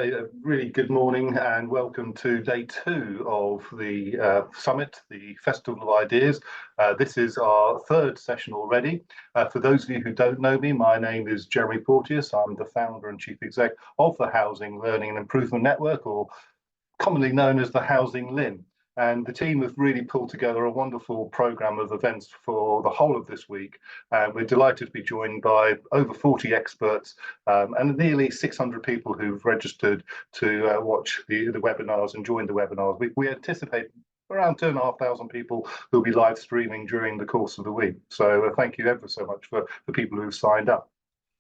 A really good morning and welcome to day 2 of the summit, the Festival of Ideas. This is our 3rd session already. For those of you who don't know me, my name is Jeremy Porteous. I'm the founder and chief exec of the Housing Learning and Improvement Network, or commonly known as the HousingLIN. And the team have really pulled together a wonderful programme of events for the whole of this week. We're delighted to be joined by over 40 experts and nearly 600 people who've registered to watch the webinars and join the webinars. We anticipate around 2,500 people who'll be live streaming during the course of the week. So thank you ever so much for the people who've signed up.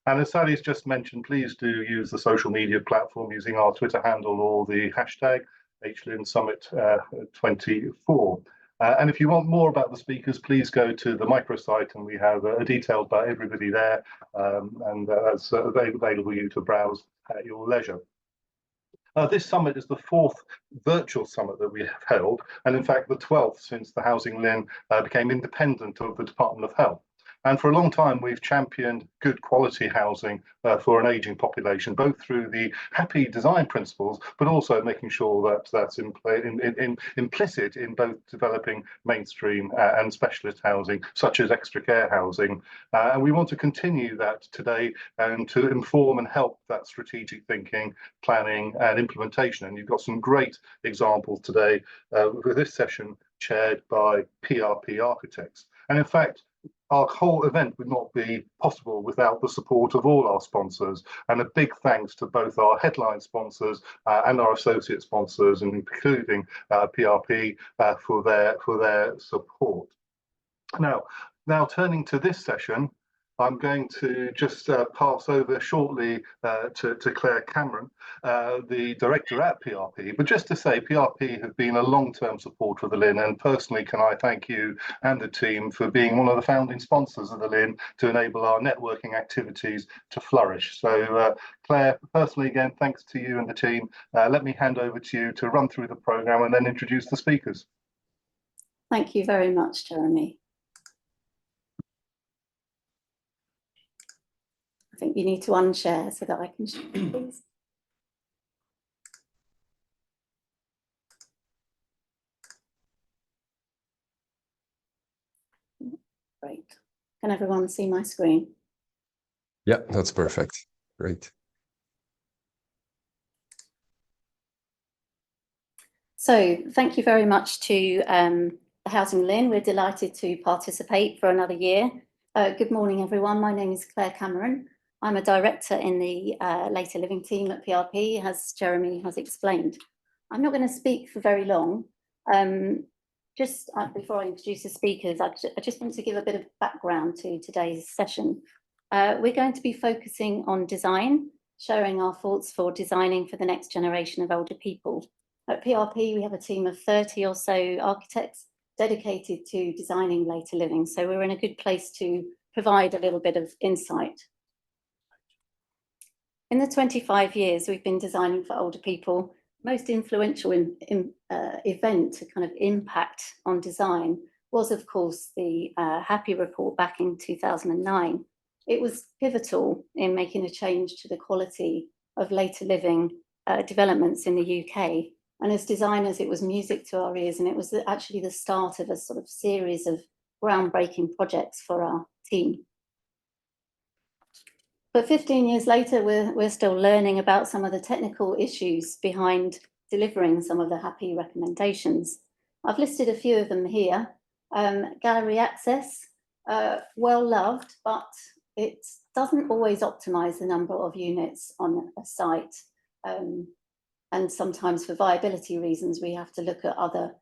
And as Sally's just mentioned, please do use the social media platform using our Twitter handle or the hashtag HLIN Summit 24. And if you want more about the speakers, please go to the microsite and we have a detail about everybody there, and that's available for you to browse at your leisure. This summit is the 4th virtual summit that we have held, and in fact the 12th since the HousingLIN became independent of the Department of Health. And for a long time, we've championed good quality housing for an ageing population, both through the HAPPI design principles, but also making sure that that's implicit in both developing mainstream and specialist housing, such as extra care housing. And we want to continue that today and to inform and help that strategic thinking, planning and implementation. And you've got some great examples today with this session chaired by PRP architects. And in fact, our whole event would not be possible without the support of all our sponsors, and a big thanks to both our headline sponsors and our associate sponsors, and including PRP for their support. Now turning to this session, I'm going to just pass over shortly to Clare Cameron, the director at PRP. But just to say, PRP have been a long-term supporter of the LIN, and personally can I thank you and the team for being one of the founding sponsors of the LIN to enable our networking activities to flourish. So Clare, personally again, thanks to you and the team. Let me hand over to you to run through the programme and then introduce the speakers. Thank you very much, Jeremy. I think you need to unshare so that I can share, please. Great. Can everyone see my screen? Yeah, that's perfect. Great. So thank you very much to the HousingLIN. We're delighted to participate for another year. Good morning, everyone. My name is Clare Cameron. I'm a director in the later living team at PRP, as Jeremy has explained. I'm not going to speak for very long. Just before I introduce the speakers, I just want to give a bit of background to today's session. We're going to be focusing on design, sharing our thoughts for designing for the next generation of older people. At PRP, we have a team of 30 or so architects dedicated to designing later living. So we're in a good place to provide a little bit of insight. In the 25 years we've been designing for older people, most influential event to kind of impact on design was, of course, the HAPPI report back in 2009. It was pivotal in making a change to the quality of later living developments in the UK. And as designers, it was music to our ears, and it was actually the start of a sort of series of groundbreaking projects for our team. But 15 years later, we're still learning about some of the technical issues behind delivering some of the HAPPI recommendations. I've listed a few of them here. Gallery access, well loved, but it doesn't always optimize the number of units on a site. And sometimes for viability reasons, we have to look at other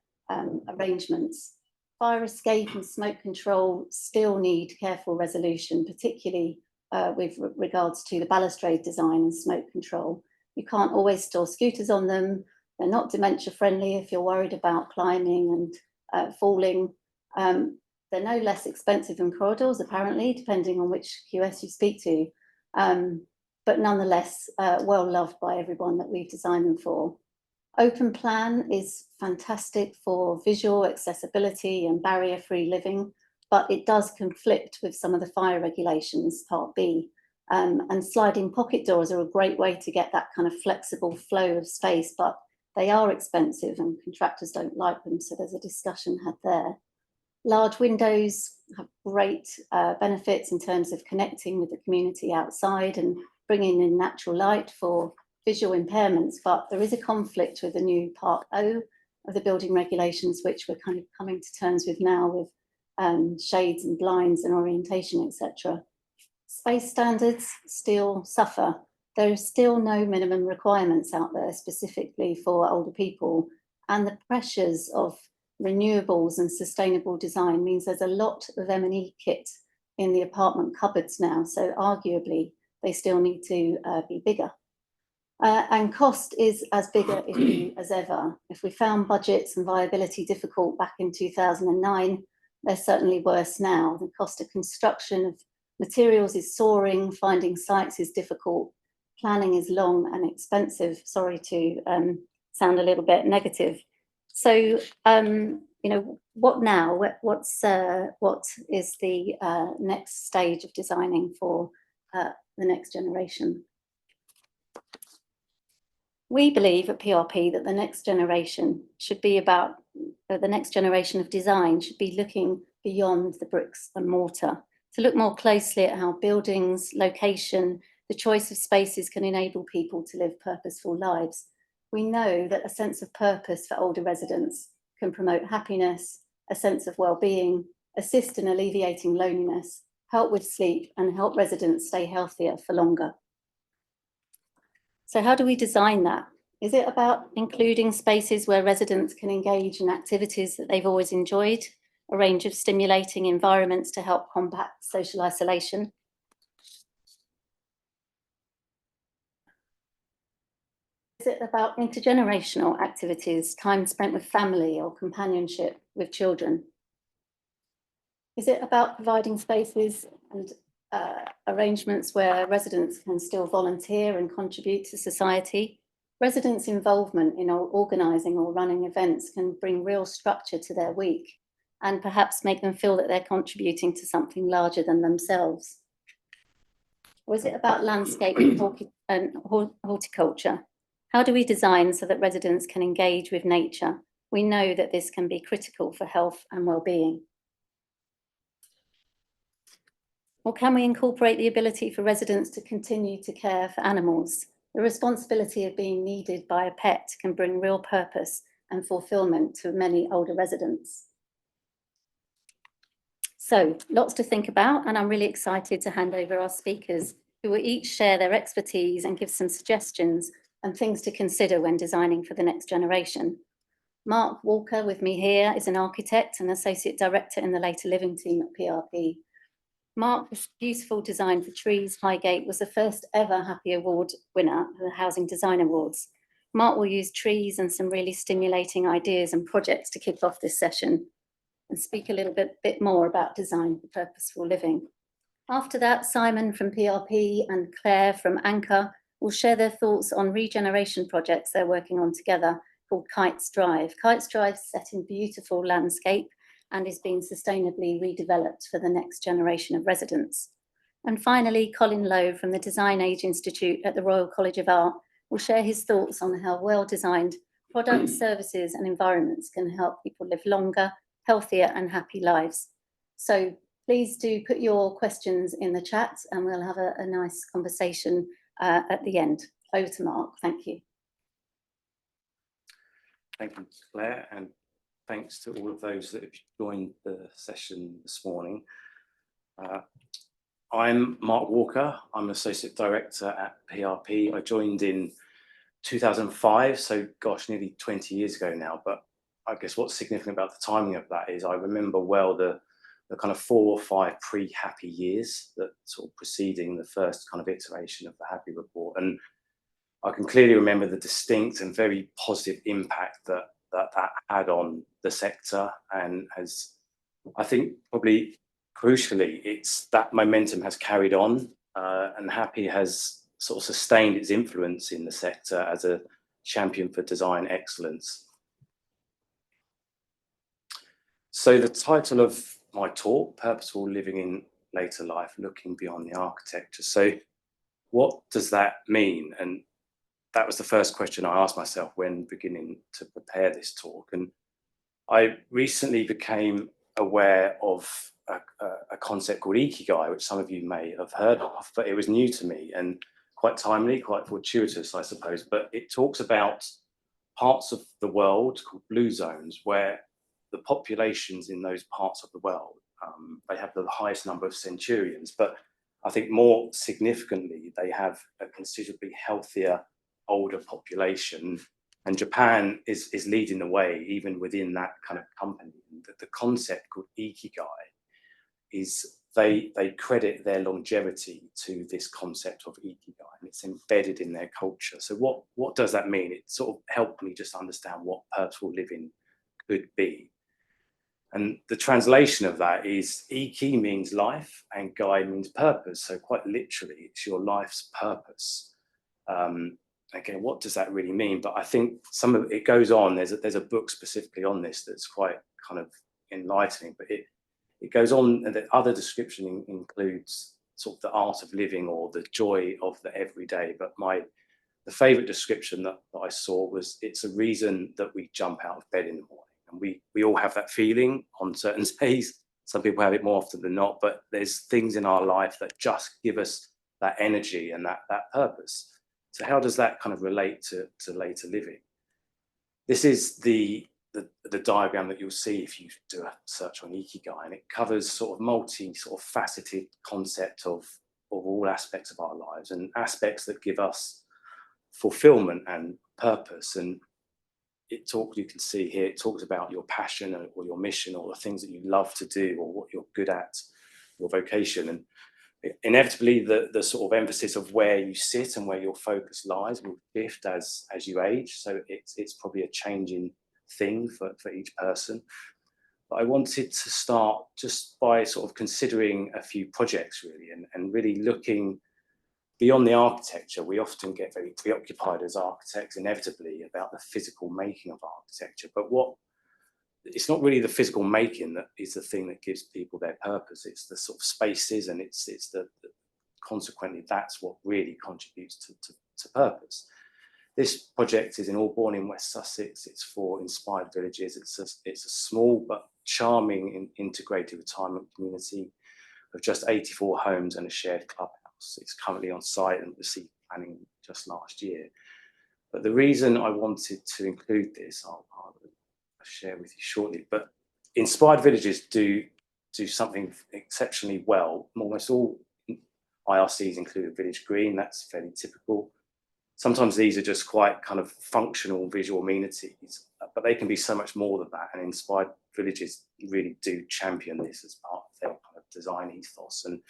arrangements. Fire escape and smoke control still need careful resolution, particularly with regards to the balustrade design and smoke control. You can't always store scooters on them. They're not dementia friendly if you're worried about climbing and falling. They're no less expensive than corridors, apparently, depending on which QS you speak to. But nonetheless, well loved by everyone that we've designed them for. Open plan is fantastic for visual accessibility and barrier-free living, but it does conflict with some of the fire regulations, Part B. And sliding pocket doors are a great way to get that kind of flexible flow of space, but they are expensive and contractors don't like them, so there's a discussion had there. Large windows have great benefits in terms of connecting with the community outside and bringing in natural light for visual impairments, but there is a conflict with the new Part O of the building regulations, which we're kind of coming to terms with now with shades and blinds and orientation, etc. Space standards still suffer. There are still no minimum requirements out there specifically for older people, and the pressures of renewables and sustainable design means there's a lot of M&E kit in the apartment cupboards now, so arguably they still need to be bigger. And cost is as big an issue as ever. If we found budgets and viability difficult back in 2009, they're certainly worse now. The cost of construction of materials is soaring, finding sites is difficult, planning is long and expensive. Sorry to sound a little bit negative. So, you know, what now? What is the next stage of designing for the next generation? We believe at PRP that the next generation should be about, the next generation of design should be looking beyond the bricks and mortar, to look more closely at how buildings, location, the choice of spaces can enable people to live purposeful lives. We know that a sense of purpose for older residents can promote happiness, a sense of well-being, assist in alleviating loneliness, help with sleep, and help residents stay healthier for longer. So how do we design that? Is it about including spaces where residents can engage in activities that they've always enjoyed, a range of stimulating environments to help combat social isolation? Is it about intergenerational activities, time spent with family or companionship with children? Is it about providing spaces and arrangements where residents can still volunteer and contribute to society? Residents' involvement in organising or running events can bring real structure to their week and perhaps make them feel that they're contributing to something larger than themselves. Or is it about landscape and horticulture? How do we design so that residents can engage with nature? We know that this can be critical for health and well-being. Or can we incorporate the ability for residents to continue to care for animals? The responsibility of being needed by a pet can bring real purpose and fulfillment to many older residents. So, lots to think about, and I'm really excited to hand over our speakers, who will each share their expertise and give some suggestions and things to consider when designing for the next generation. Mark Walker, with me here, is an architect and associate director in the later living team at PRP. Mark's beautiful design for Trees Highgate was the first ever HAPPI Award winner at the Housing Design Awards. Mark will use trees and some really stimulating ideas and projects to kick off this session and speak a little bit more about design for purposeful living. After that, Simon from PRP and Claire from Anchor will share their thoughts on regeneration projects they're working on together called Kites Drive. Kites Drive is set in beautiful landscape and is being sustainably redeveloped for the next generation of residents. And finally, Colin Lowe from the Design Age Institute at the Royal College of Art will share his thoughts on how well-designed products, services and environments can help people live longer, healthier and happy lives. So please do put your questions in the chat and we'll have a nice conversation at the end. Over to Mark, thank you. Thank you, Claire, and thanks to all of those that have joined the session this morning. I'm Mark Walker. I'm Associate Director at PRP. I joined in 2005, so gosh, nearly 20 years ago now. But I guess what's significant about the timing of that is I remember well the kind of 4 or 5 pre-HAPPI years that sort of preceding the first kind of iteration of the HAPPI report. And I can clearly remember the distinct and very positive impact that had on the sector, and has, I think, probably crucially, it's that momentum has carried on, and HAPPI has sort of sustained its influence in the sector as a champion for design excellence. So the title of my talk, Purposeful Living in Later Life, Looking Beyond the Architecture. So what does that mean? And that was the first question I asked myself when beginning to prepare this talk. And I recently became aware of a concept called ikigai, which some of you may have heard of, but it was new to me and quite timely, quite fortuitous, I suppose. But it talks about parts of the world called blue zones, where the populations in those parts of the world, they have the highest number of centurions, but I think more significantly, they have a considerably healthier, older population. And Japan is leading the way, even within that kind of company. The concept called ikigai is they credit their longevity to this concept of ikigai, and it's embedded in their culture. So what does that mean? It sort of helped me just understand what purposeful living could be. And the translation of that is iki means life and gai means purpose. So quite literally, it's your life's purpose. Again, what does that really mean? But I think some of it goes on. There's a book specifically on this that's quite kind of enlightening, but it goes on, and the other description includes sort of the art of living or the joy of the everyday. But the favorite description that I saw was, it's a reason that we jump out of bed in the morning. And we all have that feeling on certain days. Some people have it more often than not, but there's things in our life that just give us that energy and that purpose. So how does that kind of relate to later living? This is the diagram that you'll see if you do a search on ikigai, and it covers sort of faceted concept of all aspects of our lives, and aspects that give us fulfillment and purpose. And you can see here, it talks about your passion or your mission, or the things that you love to do, or what you're good at, your vocation. And inevitably, the sort of emphasis of where you sit and where your focus lies will shift as you age. So it's probably a changing thing for each person. But I wanted to start just by sort of considering a few projects, really, and really looking beyond the architecture. We often get very preoccupied as architects, inevitably, about the physical making of architecture. But it's not really the physical making that is the thing that gives people their purpose. It's the sort of spaces, and it's consequently, that's what really contributes to purpose. This project is in Albourne in West Sussex. It's for Inspired Villages. It's a small but charming integrated retirement community of just 84 homes and a shared clubhouse. It's currently on site and received planning just last year. But the reason I wanted to include this, I'll share with you shortly. But Inspired Villages do something exceptionally well. Almost all IRCs include a village green. That's fairly typical. Sometimes these are just quite kind of functional visual amenities, but they can be so much more than that. And Inspired Villages really do champion this as part of their kind of design ethos. And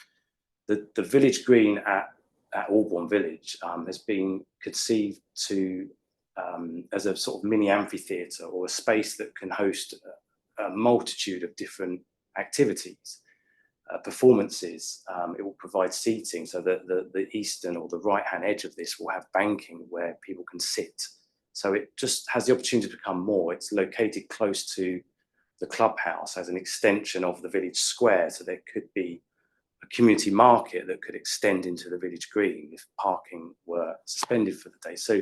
the village green at Albourne Village has been conceived as a sort of mini amphitheatre, or a space that can host a multitude of different activities, performances. It will provide seating, so that the eastern or the right-hand edge of this will have banking where people can sit. So it just has the opportunity to become more. It's located close to the clubhouse as an extension of the village square, so there could be a community market that could extend into the village green if parking were suspended for the day. So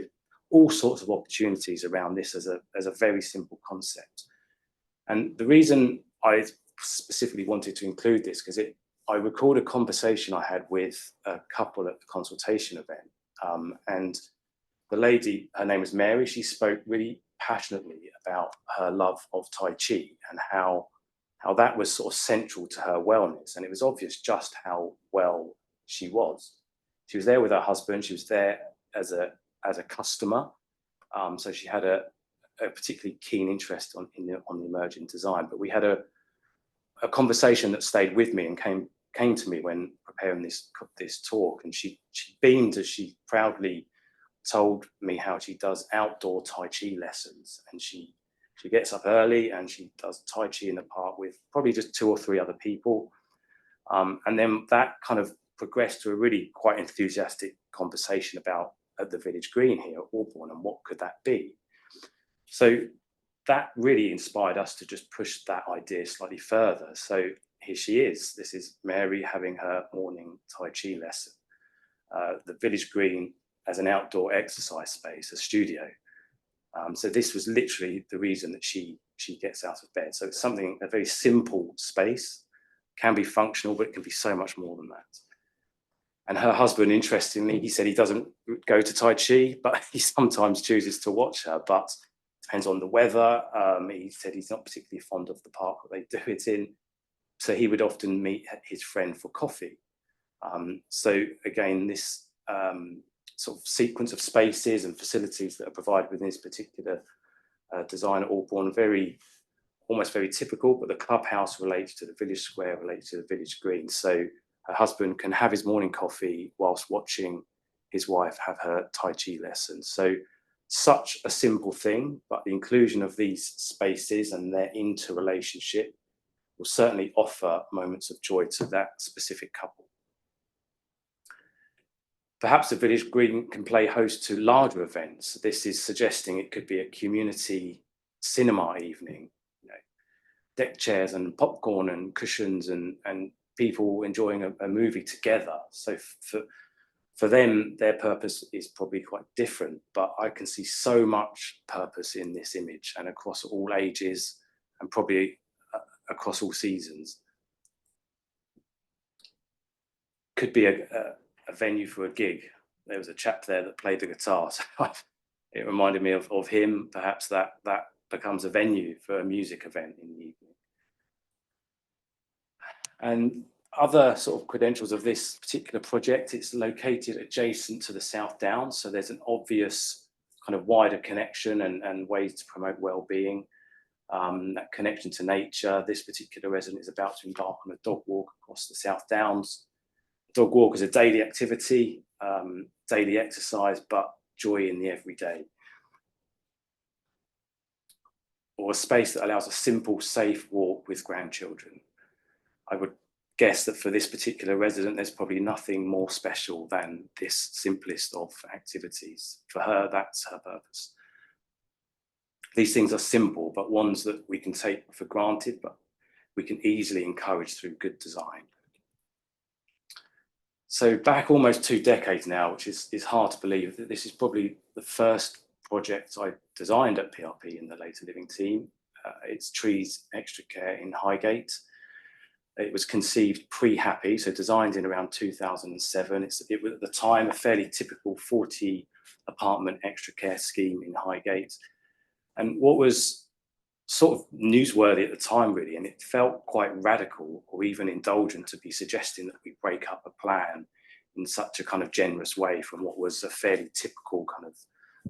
all sorts of opportunities around this as a very simple concept. And the reason I specifically wanted to include this, because I recalled a conversation I had with a couple at the consultation event, and the lady, her name was Mary, she spoke really passionately about her love of Tai Chi and how that was sort of central to her wellness. And it was obvious just how well she was. She was there with her husband. She was there as a customer. So she had a particularly keen interest on the emerging design. But we had a conversation that stayed with me and came to me when preparing this talk. And she beamed as she proudly told me how she does outdoor Tai Chi lessons. And she gets up early and she does Tai Chi in the park with probably just 2 or 3 other people. And then that kind of progressed to a really quite enthusiastic conversation about the village green here at Albourne and what could that be. So that really inspired us to just push that idea slightly further. So here she is. This is Mary having her morning Tai Chi lesson. the village green as an outdoor exercise space, a studio. So this was literally the reason that she gets out of bed. So it's something, a very simple space, can be functional, but it can be so much more than that. And her husband, interestingly, he said he doesn't go to Tai Chi, but he sometimes chooses to watch her, but depends on the weather. He said he's not particularly fond of the park that they do it in. So he would often meet his friend for coffee. So again, this sort of sequence of spaces and facilities that are provided within this particular design are all born almost very typical, but the clubhouse relates to the village square, relates to the village green. So her husband can have his morning coffee whilst watching his wife have her Tai Chi lesson. So such a simple thing, but the inclusion of these spaces and their interrelationship will certainly offer moments of joy to that specific couple. Perhaps the village green can play host to larger events. This is suggesting it could be a community cinema evening, you know, deck chairs and popcorn and cushions and people enjoying a movie together. So for them, their purpose is probably quite different, but I can see so much purpose in this image and across all ages and probably across all seasons. Could be a venue for a gig. There was a chap there that played the guitar, so it reminded me of him. Perhaps that becomes a venue for a music event in the evening. And other sort of credentials of this particular project, it's located adjacent to the South Downs, so there's an obvious kind of wider connection and ways to promote well-being. That connection to nature. This particular resident is about to embark on a dog walk across the South Downs. Dog walk is a daily activity, daily exercise, but joy in the everyday. Or a space that allows a simple, safe walk with grandchildren. I would guess that for this particular resident, there's probably nothing more special than this simplest of activities. For her, that's her purpose. These things are simple, but ones that we can take for granted, but we can easily encourage through good design. So back almost 2 decades now, which is hard to believe, that this is probably the first project I designed at PRP in the later living team. It's Trees Extra Care in Highgate. It was conceived pre-HAPPI, so designed in around 2007. It was at the time a fairly typical 40 apartment extra care scheme in Highgate. And what was sort of newsworthy at the time, really, and it felt quite radical or even indulgent to be suggesting that we break up a plan in such a kind of generous way from what was a fairly typical kind of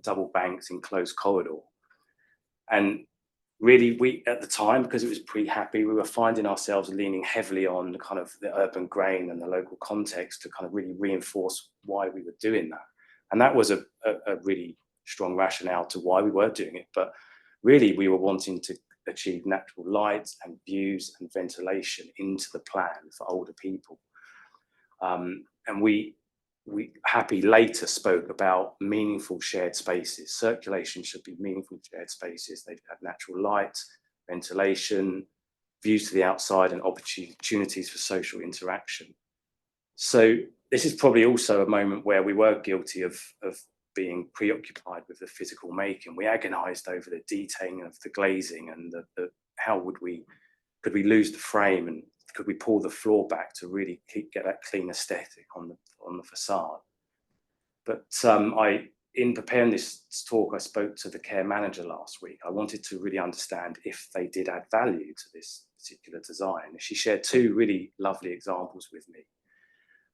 double banked enclosed corridor. And really, we, at the time, because it was pre-HAPPI, we were finding ourselves leaning heavily on the kind of the urban grain and the local context to kind of really reinforce why we were doing that. And that was a really strong rationale to why we were doing it. But really, we were wanting to achieve natural light and views and ventilation into the plan for older people. And HAPPI later spoke about meaningful shared spaces. Circulation should be meaningful shared spaces. They'd have natural light, ventilation, views to the outside, and opportunities for social interaction. So this is probably also a moment where we were guilty of being preoccupied with the physical making. We agonized over the detailing of the glazing and the how could we lose the frame, and could we pull the floor back to really get that clean aesthetic on the facade. But in preparing this talk, I spoke to the care manager last week. I wanted to really understand if they did add value to this particular design. She shared 2 really lovely examples with me.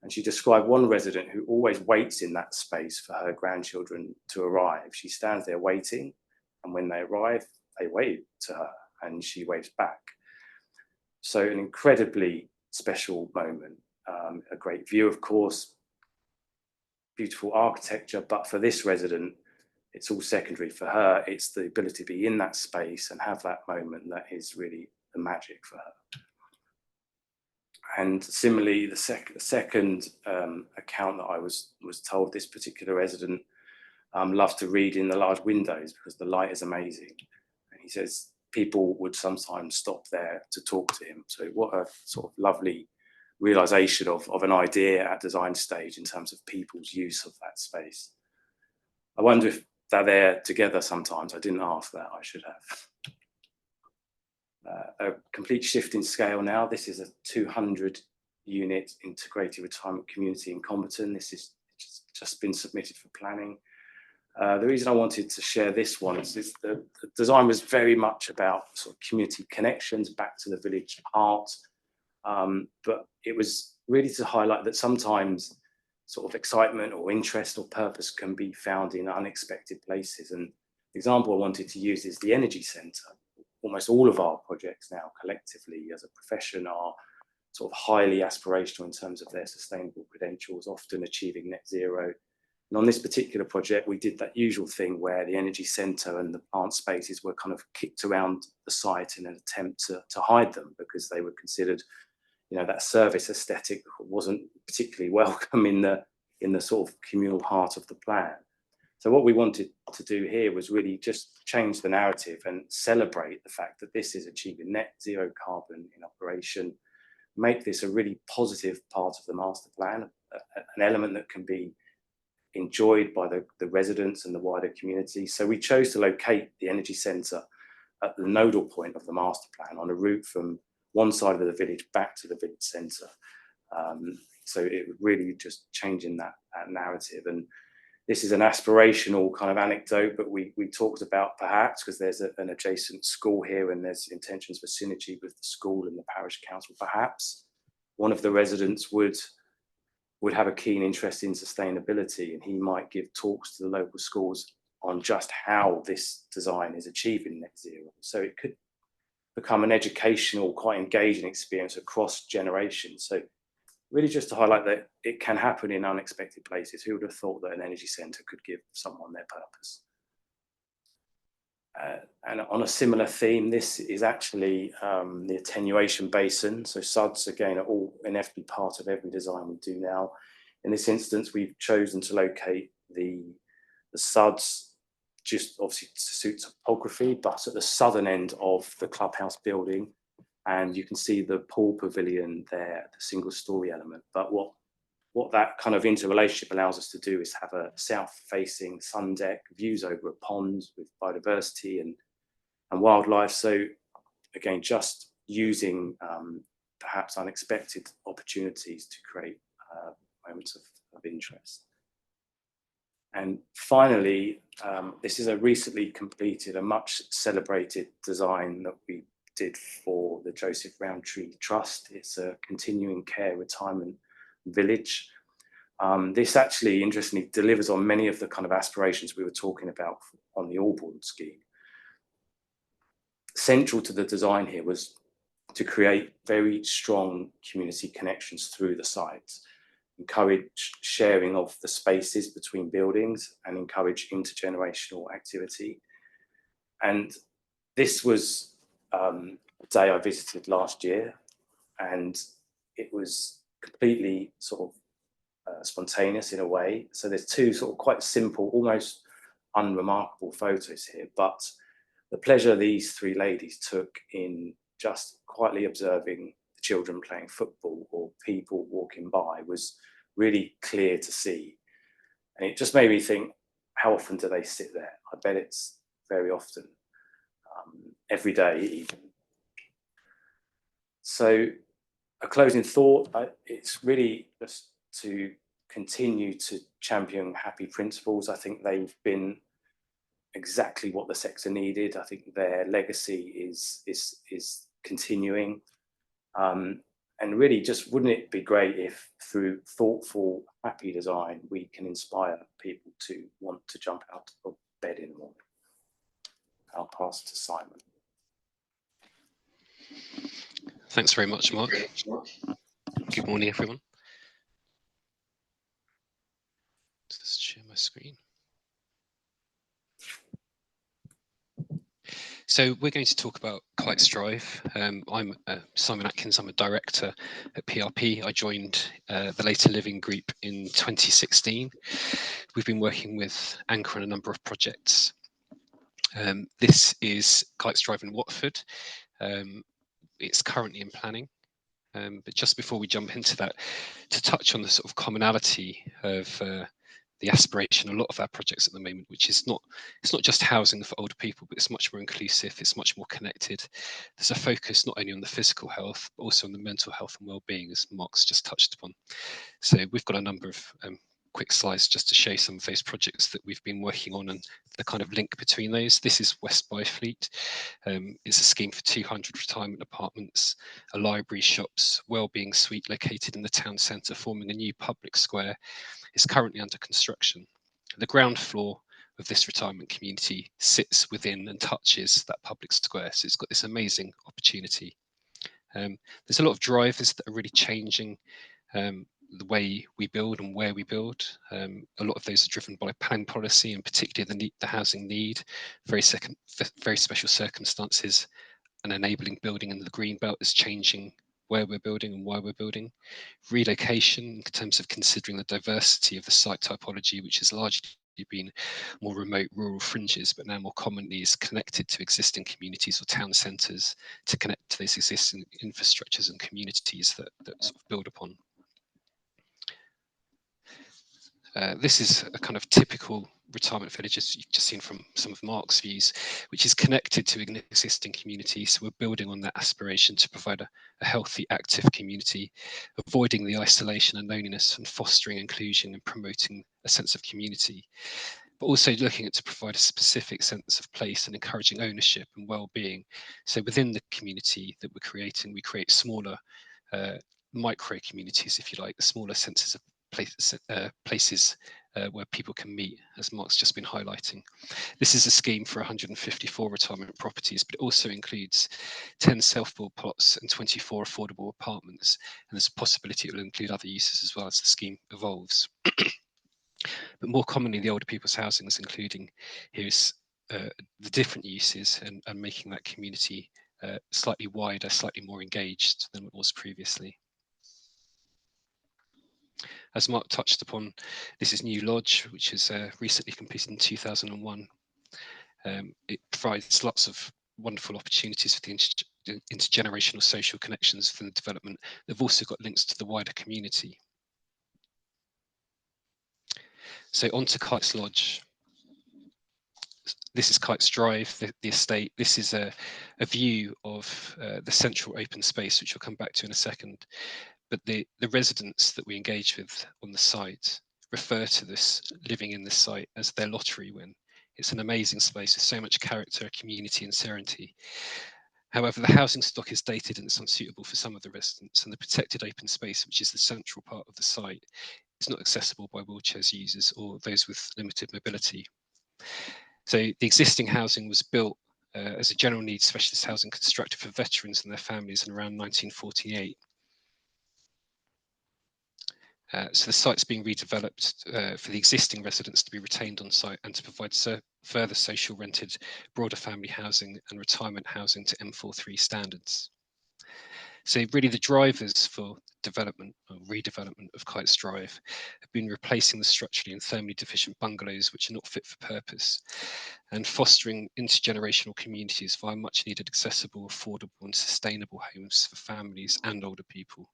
And she described one resident who always waits in that space for her grandchildren to arrive. She stands there waiting, and when they arrive, they wave to her and she waves back. So an incredibly special moment, a great view, of course, beautiful architecture, but for this resident, it's all secondary. For her, it's the ability to be in that space and have that moment that is really the magic for her. And similarly, the second account that I was told, this particular resident loves to read in the large windows because the light is amazing. And he says people would sometimes stop there to talk to him. So what a sort of lovely realization of an idea at design stage in terms of people's use of that space. I wonder if they're there together sometimes. I didn't ask that, I should have. A complete shift in scale now. This is a 200-unit integrated retirement community in Comberton. This is just been submitted for planning. The reason I wanted to share this one is the design was very much about sort of community connections back to the village heart, but it was really to highlight that sometimes sort of excitement or interest or purpose can be found in unexpected places. And the example I wanted to use is the energy centre. Almost all of our projects now collectively as a profession are sort of highly aspirational in terms of their sustainable credentials, often achieving net zero. And on this particular project, we did that usual thing where the energy centre and the plant spaces were kind of kicked around the site in an attempt to hide them, because they were considered, you know, that service aesthetic wasn't particularly welcome in the sort of communal heart of the plan. So what we wanted to do here was really just change the narrative and celebrate the fact that this is achieving net zero carbon in operation, make this a really positive part of the master plan, an element that can be enjoyed by the residents and the wider community. So we chose to locate the energy centre at the nodal point of the master plan on a route from one side of the village back to the village centre. So it really just changing that narrative. And this is an aspirational kind of anecdote, but we talked about perhaps, because there's an adjacent school here and there's intentions for synergy with the school and the parish council, perhaps one of the residents would have a keen interest in sustainability, and he might give talks to the local schools on just how this design is achieving net zero. So it could become an educational, quite engaging experience across generations. So really just to highlight that it can happen in unexpected places. Who would have thought that an energy centre could give someone their purpose? And on a similar theme, this is actually the attenuation basin. So SUDs, again, are all inevitably part of every design we do now. In this instance, we've chosen to locate the SUDs just obviously to suit topography, but at the southern end of the clubhouse building. And you can see the pool pavilion there, the single story element. But what that kind of interrelationship allows us to do is have a south-facing sun deck, views over a pond with biodiversity and wildlife. So again, just using perhaps unexpected opportunities to create moments of interest. And finally, this is a recently completed, a much celebrated design that we did for the Joseph Rowntree Trust. It's a continuing care retirement village. This actually, interestingly, delivers on many of the kind of aspirations we were talking about on the Allbourn scheme. Central to the design here was to create very strong community connections through the sites, encourage sharing of the spaces between buildings and encourage intergenerational activity. And this was a day I visited last year, and it was completely sort of spontaneous in a way. So there's two sort of quite simple, almost unremarkable photos here, but the pleasure these three ladies took in just quietly observing the children playing football or people walking by was really clear to see. And it just made me think, how often do they sit there? I bet it's very often, every day even. So a closing thought, it's really just to continue to champion HAPPI principles. I think they've been exactly what the sector needed. I think their legacy is continuing. And really, just wouldn't it be great if through thoughtful, HAPPI design, we can inspire people to want to jump out of bed in the morning? I'll pass to Simon. Thanks very much, Mark. Good morning, everyone. Just share my screen. So we're going to talk about Kite Strive. I'm Simon Atkins. I'm a director at PRP. I joined the Later Living Group in 2016. We've been working with Anchor on a number of projects. This is Kite Strive in Watford. It's currently in planning. But just before we jump into that, to touch on the sort of commonality of the aspiration, a lot of our projects at the moment, which is it's not just housing for older people, but it's much more inclusive, it's much more connected. There's a focus not only on the physical health, but also on the mental health and well-being, as Mark's just touched upon. So we've got a number of quick slides just to show some of those projects that we've been working on and the kind of link between those. This is West Byfleet. It's a scheme for 200 retirement apartments, a library, shops, wellbeing suite located in the town centre, forming a new public square. It's currently under construction. The ground floor of this retirement community sits within and touches that public square. So it's got this amazing opportunity. There's a lot of drivers that are really changing the way we build and where we build. A lot of those are driven by planning policy, and particularly the housing need, very special circumstances, and enabling building in the green belt is changing where we're building and why we're building. Relocation, in terms of considering the diversity of the site typology, which has largely been more remote rural fringes, but now more commonly is connected to existing communities or town centres to connect to those existing infrastructures and communities that sort of build upon. This is a kind of typical retirement village, as you've just seen from some of Mark's views, which is connected to an existing community. So we're building on that aspiration to provide a healthy, active community, avoiding the isolation and loneliness, and fostering inclusion and promoting a sense of community, but also looking at to provide a specific sense of place and encouraging ownership and well-being. So within the community that we're creating, we create smaller micro communities, if you like, the smaller senses of places where people can meet, as Mark's just been highlighting. This is a scheme for 154 retirement properties, but it also includes 10 self-built plots and 24 affordable apartments, and there's a possibility it will include other uses as well as the scheme evolves. But more commonly, the older people's housing is including here's the different uses and making that community slightly wider, slightly more engaged than it was previously. As Mark touched upon, this is New Lodge, which is recently completed in 2001. It provides lots of wonderful opportunities for the intergenerational social connections for the development. They've also got links to the wider community. So on to Kites Lodge. This is Kites Drive, the estate. This is a view of the central open space, which I'll come back to in a second. But the residents that we engage with on the site refer to this living in this site as their lottery win. It's an amazing space with so much character, community and serenity. However, the housing stock is dated and it's unsuitable for some of the residents, and the protected open space, which is the central part of the site, is not accessible by wheelchairs users or those with limited mobility. So the existing housing was built as a general needs specialist housing constructed for veterans and their families in around 1948. So the site's being redeveloped for the existing residents to be retained on site and to provide further social rented, broader family housing and retirement housing to M43 standards. So really the drivers for development or redevelopment of Kites Drive have been replacing the structurally and thermally deficient bungalows which are not fit for purpose, and fostering intergenerational communities via much needed accessible, affordable and sustainable homes for families and older people,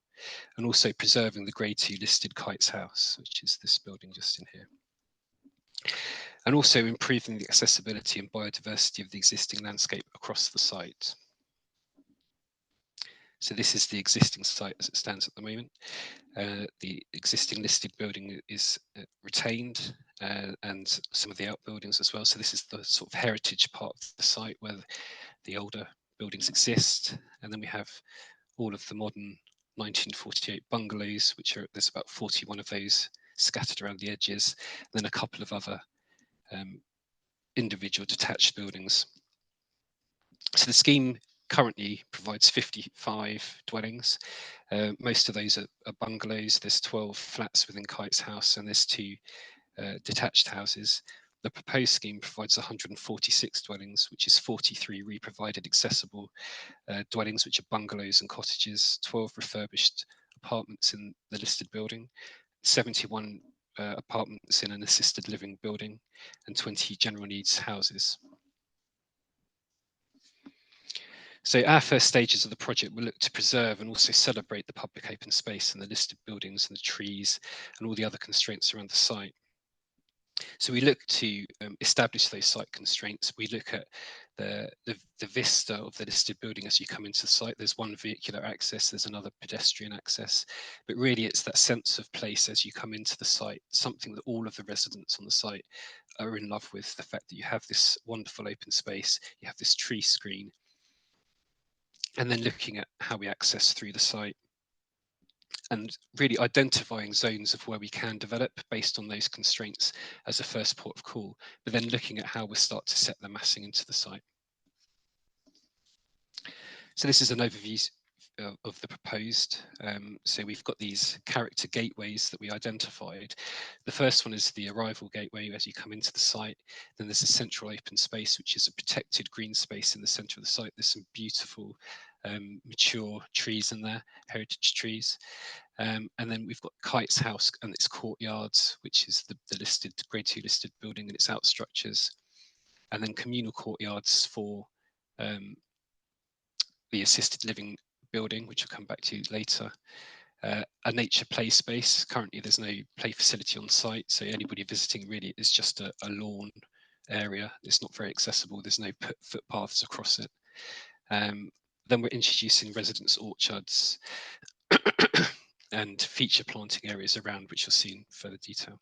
and also preserving the Grade 2 listed Kites House, which is this building just in here. And also improving the accessibility and biodiversity of the existing landscape across the site. So this is the existing site as it stands at the moment. The existing listed building is retained and some of the outbuildings as well. So this is the sort of heritage part of the site where the older buildings exist. And then we have all of the modern 1948 bungalows, which are, there's about 41 of those scattered around the edges, and then a couple of other individual detached buildings. So the scheme currently provides 55 dwellings. Most of those are bungalows. There's 12 flats within Kites House, and there's 2 detached houses. The proposed scheme provides 146 dwellings, which is 43 re-provided accessible dwellings, which are bungalows and cottages, 12 refurbished apartments in the listed building, 71 apartments in an assisted living building, and 20 general needs houses. So our first stages of the project will look to preserve and also celebrate the public open space and the listed buildings and the trees and all the other constraints around the site. So we look to establish those site constraints. We look at the vista of the listed building as you come into the site. There's one vehicular access, there's another pedestrian access, but really it's that sense of place as you come into the site, something that all of the residents on the site are in love with, the fact that you have this wonderful open space, you have this tree screen, and then looking at how we access through the site, and really identifying zones of where we can develop based on those constraints as a first port of call, but then looking at how we'll start to set the massing into the site. So this is an overview of the proposed. So we've got these character gateways that we identified. The first one is the arrival gateway as you come into the site. Then there's a central open space, which is a protected green space in the center of the site. There's some beautiful mature trees in there, heritage trees. And then we've got Kite's house and its courtyards, which is the listed grade 2 listed building and its outstructures. And then communal courtyards for the assisted living building, which I'll come back to later. A nature play space. Currently, there's no play facility on site, so anybody visiting really is just a lawn area. It's not very accessible. There's no footpaths across it. Then we're introducing residence orchards and feature planting areas around, which you'll see in further detail.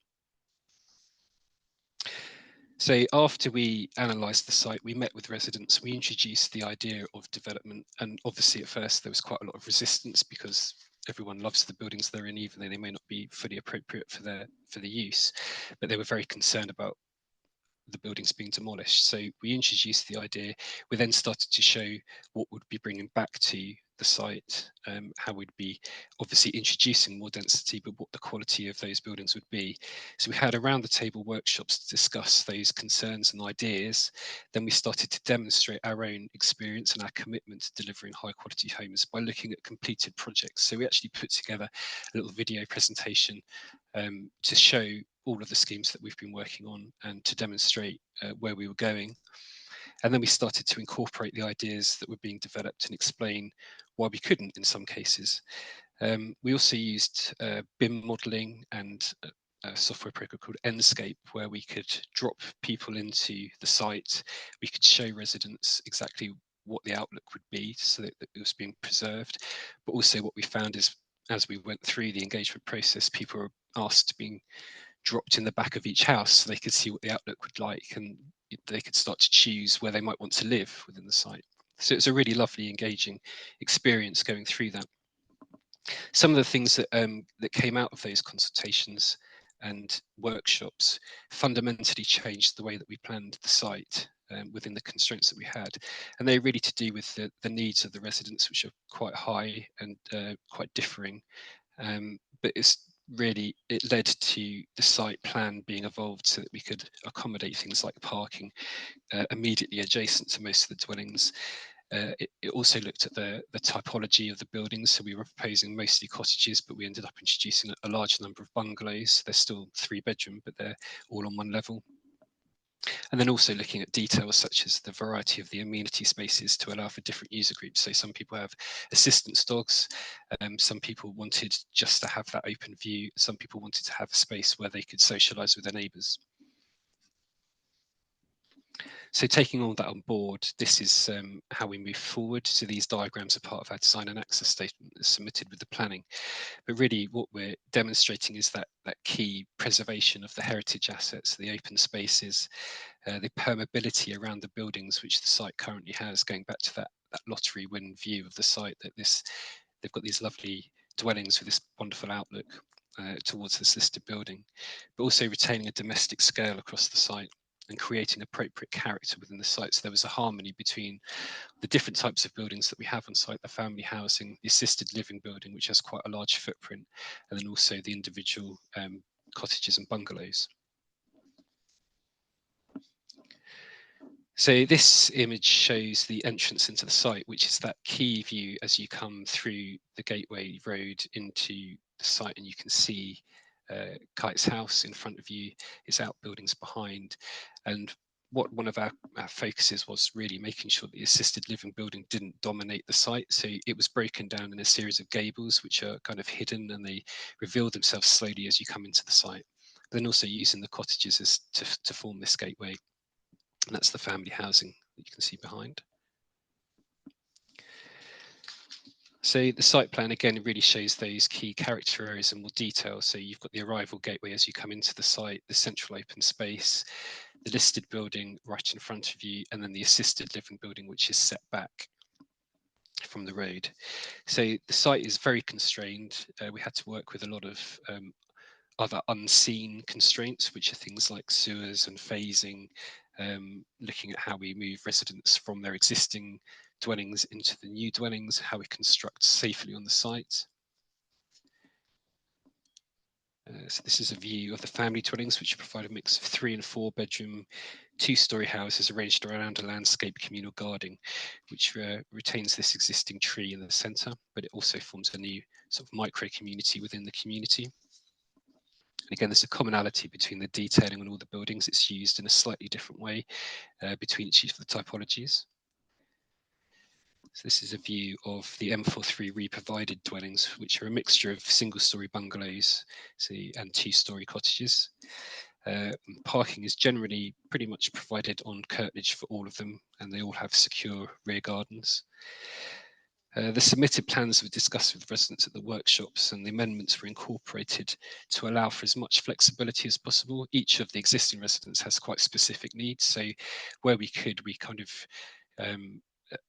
So after we analysed the site, we met with residents, we introduced the idea of development, and obviously at first there was quite a lot of resistance because everyone loves the buildings they're in, even though they may not be fully appropriate for the use, but they were very concerned about the buildings being demolished. So we introduced the idea. We then started to show what would be bringing back to the site, how we'd be obviously introducing more density, but what the quality of those buildings would be. So we had around the table workshops to discuss those concerns and ideas. Then we started to demonstrate our own experience and our commitment to delivering high quality homes by looking at completed projects. So we actually put together a little video presentation to show all of the schemes that we've been working on and to demonstrate where we were going. And then we started to incorporate the ideas that were being developed and explain why we couldn't in some cases. We also used BIM modeling and a software program called Enscape, where we could drop people into the site. We could show residents exactly what the outlook would be so that it was being preserved. But also what we found is as we went through the engagement process, people were asked to be dropped in the back of each house so they could see what the outlook would like and they could start to choose where they might want to live within the site. So it's a really lovely, engaging experience going through that. Some of the things that that came out of those consultations and workshops fundamentally changed the way that we planned the site within the constraints that we had, and they're really to do with the needs of the residents, which are quite high and quite differing. But it led to the site plan being evolved so that we could accommodate things like parking immediately adjacent to most of the dwellings. It also looked at the typology of the buildings. So we were proposing mostly cottages, but we ended up introducing a large number of bungalows. They're still 3-bedroom, but they're all on one level. And then also looking at details such as the variety of the amenity spaces to allow for different user groups. So some people have assistance dogs, some people wanted just to have that open view, some people wanted to have a space where they could socialise with their neighbours. So taking all that on board, this is how we move forward. So these diagrams are part of our design and access statement that's submitted with the planning. But really what we're demonstrating is that key preservation of the heritage assets, the open spaces, the permeability around the buildings which the site currently has, going back to that lottery win view of the site, that they've got these lovely dwellings with this wonderful outlook towards this listed building, but also retaining a domestic scale across the site and creating appropriate character within the site. So there was a harmony between the different types of buildings that we have on site, the family housing, the assisted living building, which has quite a large footprint, and then also the individual cottages and bungalows. So this image shows the entrance into the site, which is that key view as you come through the gateway road into the site, and you can see Kite's house in front of you, its outbuildings behind. And what one of our focuses was really making sure the assisted living building didn't dominate the site. So it was broken down in a series of gables, which are kind of hidden, and they reveal themselves slowly as you come into the site. But then also using the cottages as to form this gateway. And that's the family housing that you can see behind. So the site plan, again, really shows those key character areas in more detail. So you've got the arrival gateway as you come into the site, the central open space, the listed building right in front of you, and then the assisted living building, which is set back from the road. So the site is very constrained. We had to work with a lot of other unseen constraints, which are things like sewers and phasing, looking at how we move residents from their existing dwellings into the new dwellings, how we construct safely on the site. So this is a view of the family dwellings, which provide a mix of 3 and 4 bedroom, 2-storey houses arranged around a landscape communal garden, which retains this existing tree in the centre, but it also forms a new sort of micro community within the community. And again, there's a commonality between the detailing on all the buildings. It's used in a slightly different way between each of the typologies. So this is a view of the M43 re-provided dwellings, which are a mixture of single-storey bungalows and 2-storey cottages. Parking is generally pretty much provided on curtilage for all of them, and they all have secure rear gardens. The submitted plans were discussed with residents at the workshops, and the amendments were incorporated to allow for as much flexibility as possible. Each of the existing residents has quite specific needs, so where we could, we kind of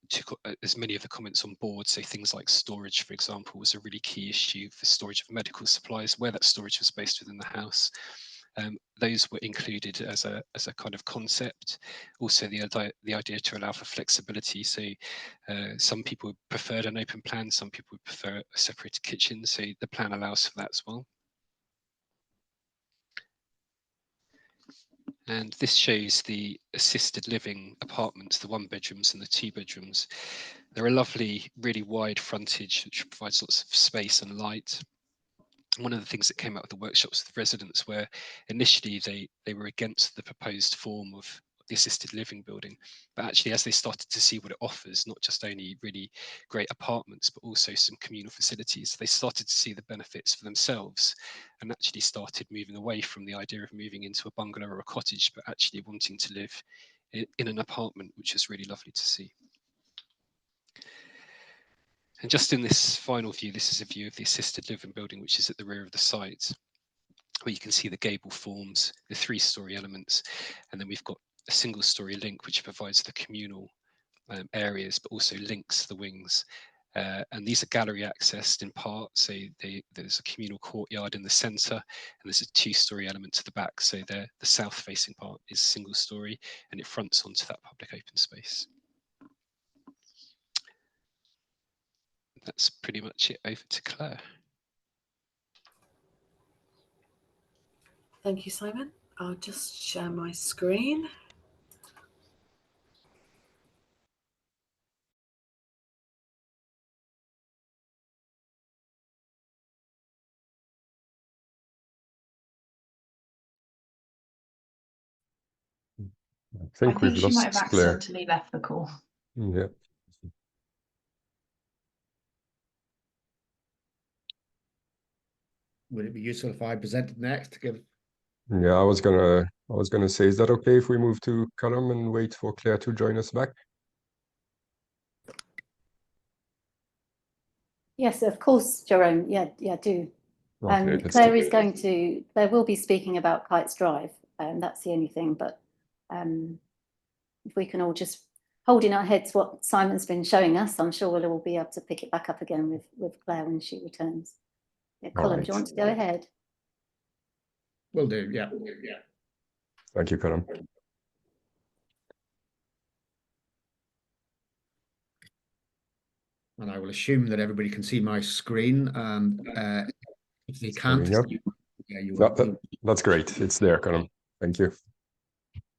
took as many of the comments on board. So things like storage, for example, was a really key issue for storage of medical supplies, where that storage was based within the house. Those were included as a kind of concept. Also, the idea to allow for flexibility. So some people preferred an open plan, some people would prefer a separated kitchen. So the plan allows for that as well. And this shows the assisted living apartments, the 1 bedrooms and the 2 bedrooms. They're a lovely, really wide frontage, which provides lots of space and light. One of the things that came out of the workshops with residents where initially they were against the proposed form of the assisted living building, but actually as they started to see what it offers, not just only really great apartments, but also some communal facilities, they started to see the benefits for themselves and actually started moving away from the idea of moving into a bungalow or a cottage, but actually wanting to live in an apartment, which is really lovely to see. And just in this final view, this is a view of the assisted living building, which is at the rear of the site, where you can see the gable forms, the 3-storey elements, and then we've got a single-storey link, which provides the communal areas, but also links the wings. And these are gallery accessed in part, so there's a communal courtyard in the centre, and there's a 2-storey element to the back, so the south-facing part is single-storey, and it fronts onto that public open space. That's pretty much it. Over to Claire. Thank you, Simon. I'll just share my screen. I think we've she might have lost Claire. accidentally left the call. Yeah. Would it be useful if I presented next to give? Yeah, I was gonna say, is that okay if we move to Callum and wait for Claire to join us back? Yes, of course, Jerome. Yeah, do. Okay, Claire will be speaking about Kites Drive, that's the only thing, but if we can all just hold in our heads what Simon's been showing us, I'm sure we'll all be able to pick it back up again with Claire when she returns. Yeah, Colin, do you want to go ahead? Will do, yeah. Thank you, Callum. And I will assume that everybody can see my screen, and if they can't, That's great. It's there, Callum. Thank you.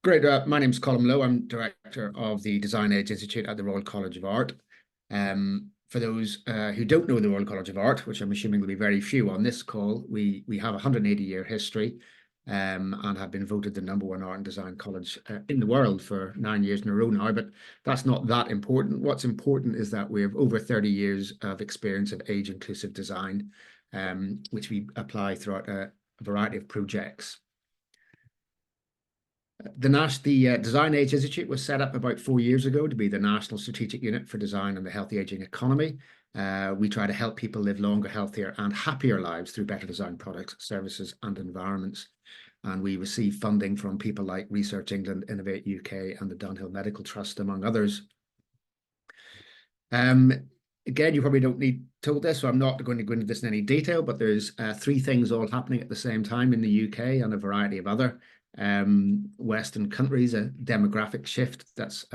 Great. My name's Colin Lowe. I'm Director of the Design Age Institute at the Royal College of Art. For those who don't know the Royal College of Art, which I'm assuming will be very few on this call, we have a 180-year history. and have been voted the #1 art and design college in the world for 9 years in a row now. But that's not that important. What's important is that we have over 30 years of experience of age-inclusive design, which we apply throughout a variety of projects. The Design Age Institute was set up about 4 years ago to be the national strategic unit for design and the healthy aging economy. We try to help people live longer, healthier and happier lives through better design products, services and environments. And we receive funding from people like Research England, Innovate UK and the Dunhill Medical Trust, among others. Again, you probably don't need told this, so I'm not going to go into this in any detail, but there's 3 things all happening at the same time in the UK and a variety of other Western countries. A demographic shift that's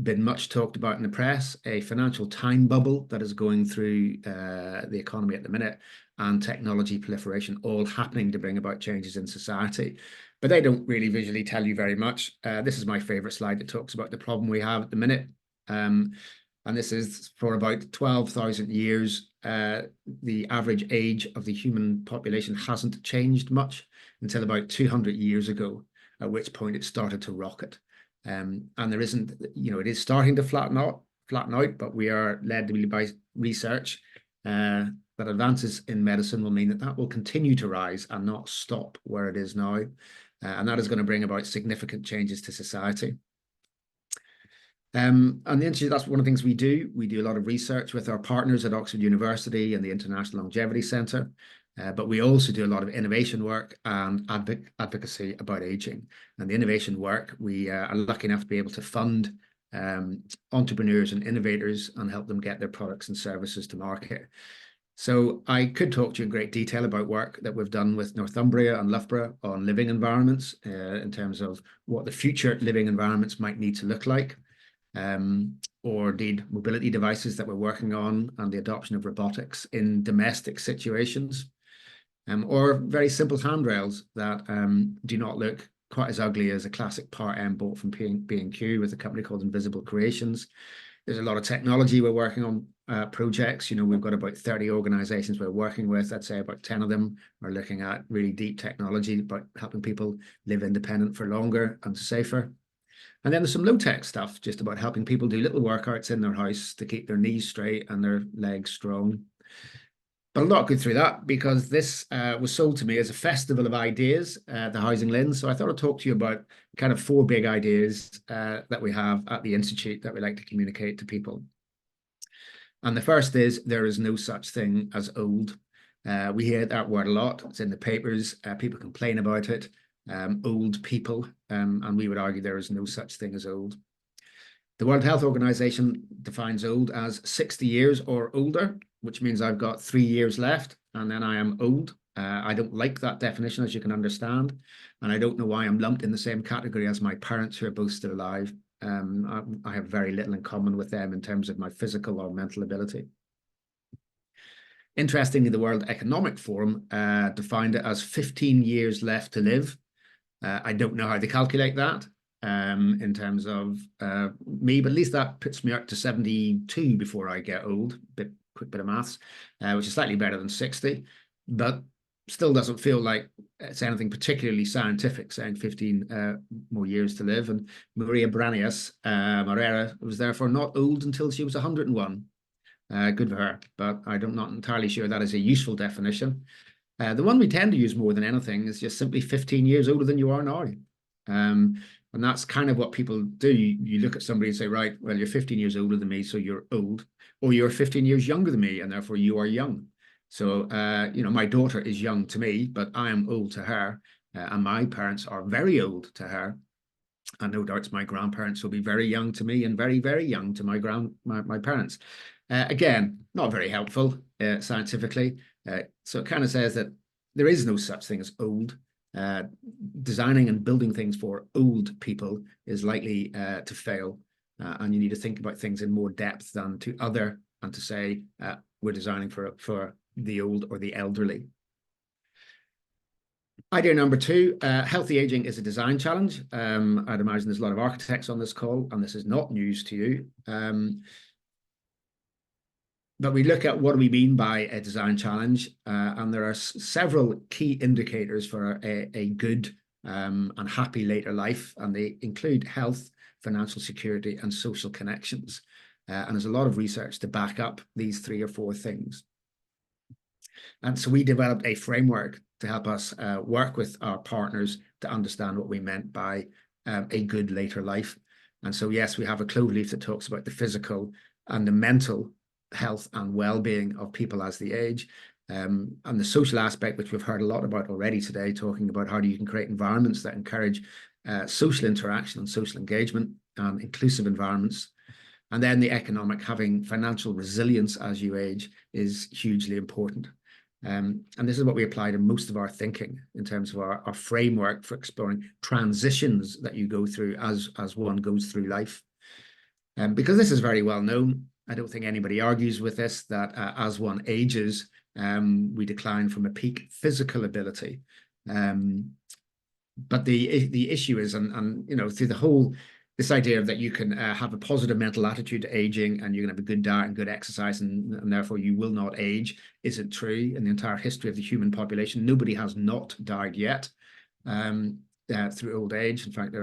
been much talked about in the press, a financial time bubble that is going through the economy at the minute, and technology proliferation, all happening to bring about changes in society. But they don't really visually tell you very much. This is my favorite slide that talks about the problem we have at the minute. And this is for about 12,000 years. The average age of the human population hasn't changed much until about 200 years ago, at which point it started to rocket. And there isn't, it is starting to flatten out, but we are led to believe by research that advances in medicine will mean that that will continue to rise and not stop where it is now. And that is going to bring about significant changes to society. And the Institute, that's one of the things we do. We do a lot of research with our partners at Oxford University and the International Longevity Centre. But we also do a lot of innovation work and advocacy about aging. And the innovation work, we are lucky enough to be able to fund entrepreneurs and innovators and help them get their products and services to market. So I could talk to you in great detail about work that we've done with Northumbria and Loughborough on living environments in terms of what the future living environments might need to look like. Or indeed mobility devices that we're working on and the adoption of robotics in domestic situations. Or very simple handrails that do not look quite as ugly as a classic Part M bought from B&Q with a company called Invisible Creations. There's a lot of technology we're working on projects. We've got about 30 organizations we're working with. I'd say about 10 of them are looking at really deep technology about helping people live independent for longer and safer. And then there's some low-tech stuff just about helping people do little workouts in their house to keep their knees straight and their legs strong. But I'll not go through that because this was sold to me as a festival of ideas, the HousingLIN. So I thought I'd talk to you about kind of 4 big ideas that we have at the Institute that we like to communicate to people. And the first is there is no such thing as old. We hear that word a lot. It's in the papers. People complain about it. Old people, and we would argue there is no such thing as old. The World Health Organization defines old as 60 years or older, which means I've got 3 years left and then I am old. I don't like that definition, as you can understand, and I don't know why I'm lumped in the same category as my parents who are both still alive. I have very little in common with them in terms of my physical or mental ability. Interestingly, the World Economic Forum defined it as 15 years left to live. I don't know how they calculate that in terms of me, but at least that puts me up to 72 before I get old. Quick bit of maths, which is slightly better than 60, but still doesn't feel like it's anything particularly scientific, saying 15 more years to live. And Maria Branius Morera was therefore not old until she was 101. Good for her, but I'm not entirely sure that is a useful definition. The one we tend to use more than anything is just simply 15 years older than you are now. And that's kind of what people do. You look at somebody and say, right, well, you're 15 years older than me, so you're old. Or you're 15 years younger than me, and therefore you are young. So, my daughter is young to me, but I am old to her. And my parents are very old to her. And no doubt my grandparents will be very young to me and very, very young to my parents. Again, not very helpful scientifically. So it kind of says that there is no such thing as old. Designing and building things for old people is likely to fail. And you need to think about things in more depth than to say we're designing for the old or the elderly. Idea number 2, healthy aging is a design challenge. I'd imagine there's a lot of architects on this call, and this is not news to you. But we look at what do we mean by a design challenge, and there are several key indicators for a good and happy later life, and they include health, financial security, and social connections. And there's a lot of research to back up these 3 or 4 things. And so we developed a framework to help us work with our partners to understand what we meant by a good later life. And so, yes, we have a cloverleaf that talks about the physical and the mental health and well-being of people as they age, and the social aspect, which we've heard a lot about already today, talking about how you can create environments that encourage social interaction and social engagement and inclusive environments. And then the economic, having financial resilience as you age is hugely important. And this is what we apply to most of our thinking in terms of our framework for exploring transitions that you go through as one goes through life. Because this is very well known, I don't think anybody argues with this, that as one ages, we decline from a peak physical ability. But the issue is, and you know, through the whole, this idea of that you can have a positive mental attitude to aging, and you're going to have a good diet and good exercise, and therefore you will not age, isn't true. In the entire history of the human population, nobody has not died yet through old age. In fact,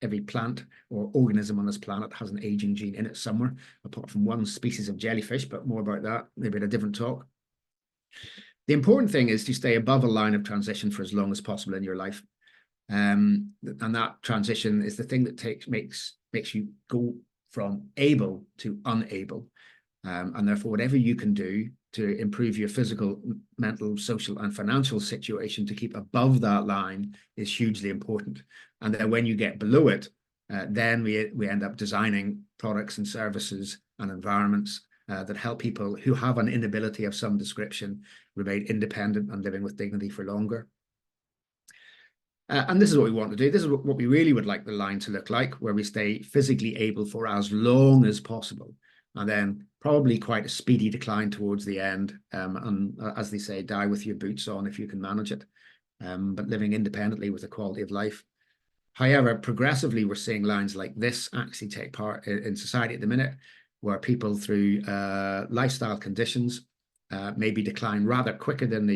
every plant or organism on this planet has an aging gene in it somewhere, apart from one species of jellyfish, but more about that maybe in a different talk. The important thing is to stay above a line of transition for as long as possible in your life. And that transition is the thing that makes you go from able to unable. And therefore, whatever you can do to improve your physical, mental, social, and financial situation to keep above that line is hugely important. And then when you get below it, then we end up designing products and services and environments that help people who have an inability of some description remain independent and living with dignity for longer. And this is what we want to do. This is what we really would like the line to look like, where we stay physically able for as long as possible, and then probably quite a speedy decline towards the end. And as they say, die with your boots on if you can manage it, but living independently with a quality of life. However, progressively, we're seeing lines like this actually take part in society at the minute, where people through lifestyle conditions maybe decline rather quicker than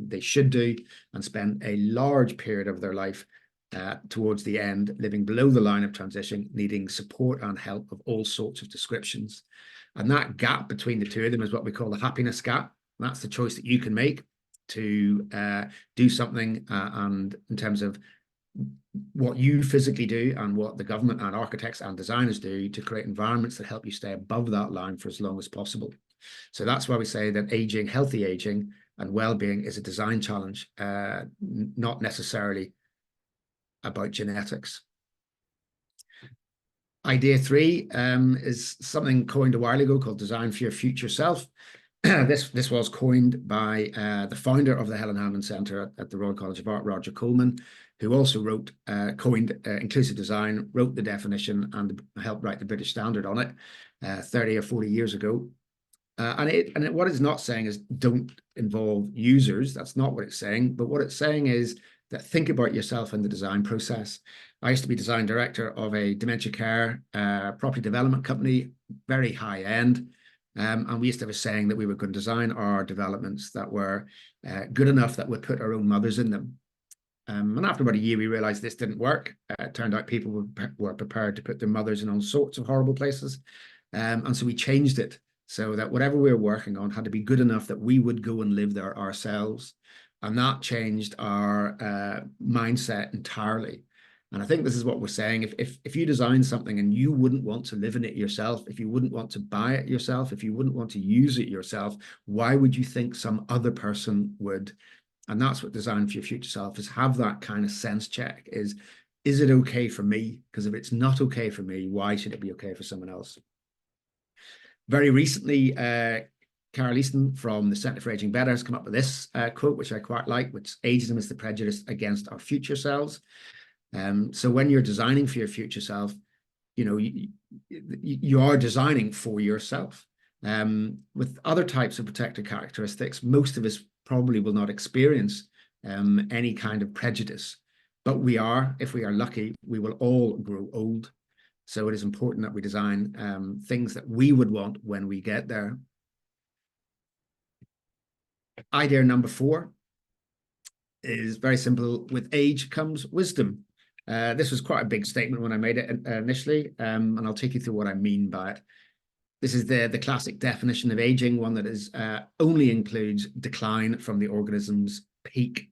they should do, and spend a large period of their life towards the end living below the line of transition, needing support and help of all sorts of descriptions. And that gap between the two of them is what we call the happiness gap. And that's the choice that you can make to do something, and in terms of what you physically do and what the government and architects and designers do to create environments that help you stay above that line for as long as possible. So that's why we say that aging, healthy aging, and well-being is a design challenge, not necessarily about genetics. Idea 3 is something coined a while ago called Design for Your Future Self. This was coined by the founder of the Helen Hamlin Centre at the Royal College of Art, Roger Coleman, who also coined inclusive design, wrote the definition, and helped write the British Standard on it 30 or 40 years ago. And what it's not saying is don't involve users. That's not what it's saying. But what it's saying is that think about yourself in the design process. I used to be design director of a dementia care property development company, very high end. And we used to have a saying that we were going to design our developments that were good enough that we'd put our own mothers in them. And after about a year, we realized this didn't work. It turned out people were prepared to put their mothers in all sorts of horrible places. And so we changed it so that whatever we were working on had to be good enough that we would go and live there ourselves. And that changed our mindset entirely. And I think this is what we're saying. If you design something and you wouldn't want to live in it yourself, if you wouldn't want to buy it yourself, if you wouldn't want to use it yourself, why would you think some other person would? And that's what Design for Your Future Self is. Have that kind of sense check. Is it okay for me? Because if it's not okay for me, why should it be okay for someone else? Very recently, Carol Easton from the Centre for Aging Better has come up with this quote, which I quite like, which ageism is the prejudice against our future selves. So when you're designing for your future self, you know, you are designing for yourself. With other types of protected characteristics, most of us probably will not experience any kind of prejudice, but if we are lucky, we will all grow old. So it is important that we design things that we would want when we get there. Idea number 4 is very simple. With age comes wisdom. This was quite a big statement when I made it initially, and I'll take you through what I mean by it. This is the classic definition of aging, one that is only includes decline from the organism's peak,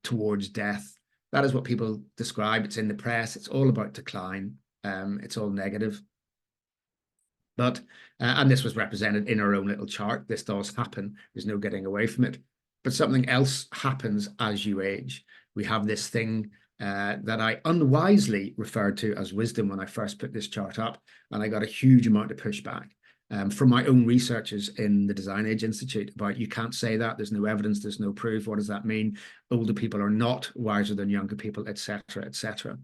towards death. That is what people describe. It's in the press. It's all about decline. It's all negative. But, and this was represented in our own little chart. This does happen. There's no getting away from it. But something else happens as you age. We have this thing that I unwisely referred to as wisdom when I first put this chart up, and I got a huge amount of pushback from my own researchers in the Design Age Institute about, you can't say that, there's no evidence, there's no proof, what does that mean? Older people are not wiser than younger people, etc., etc.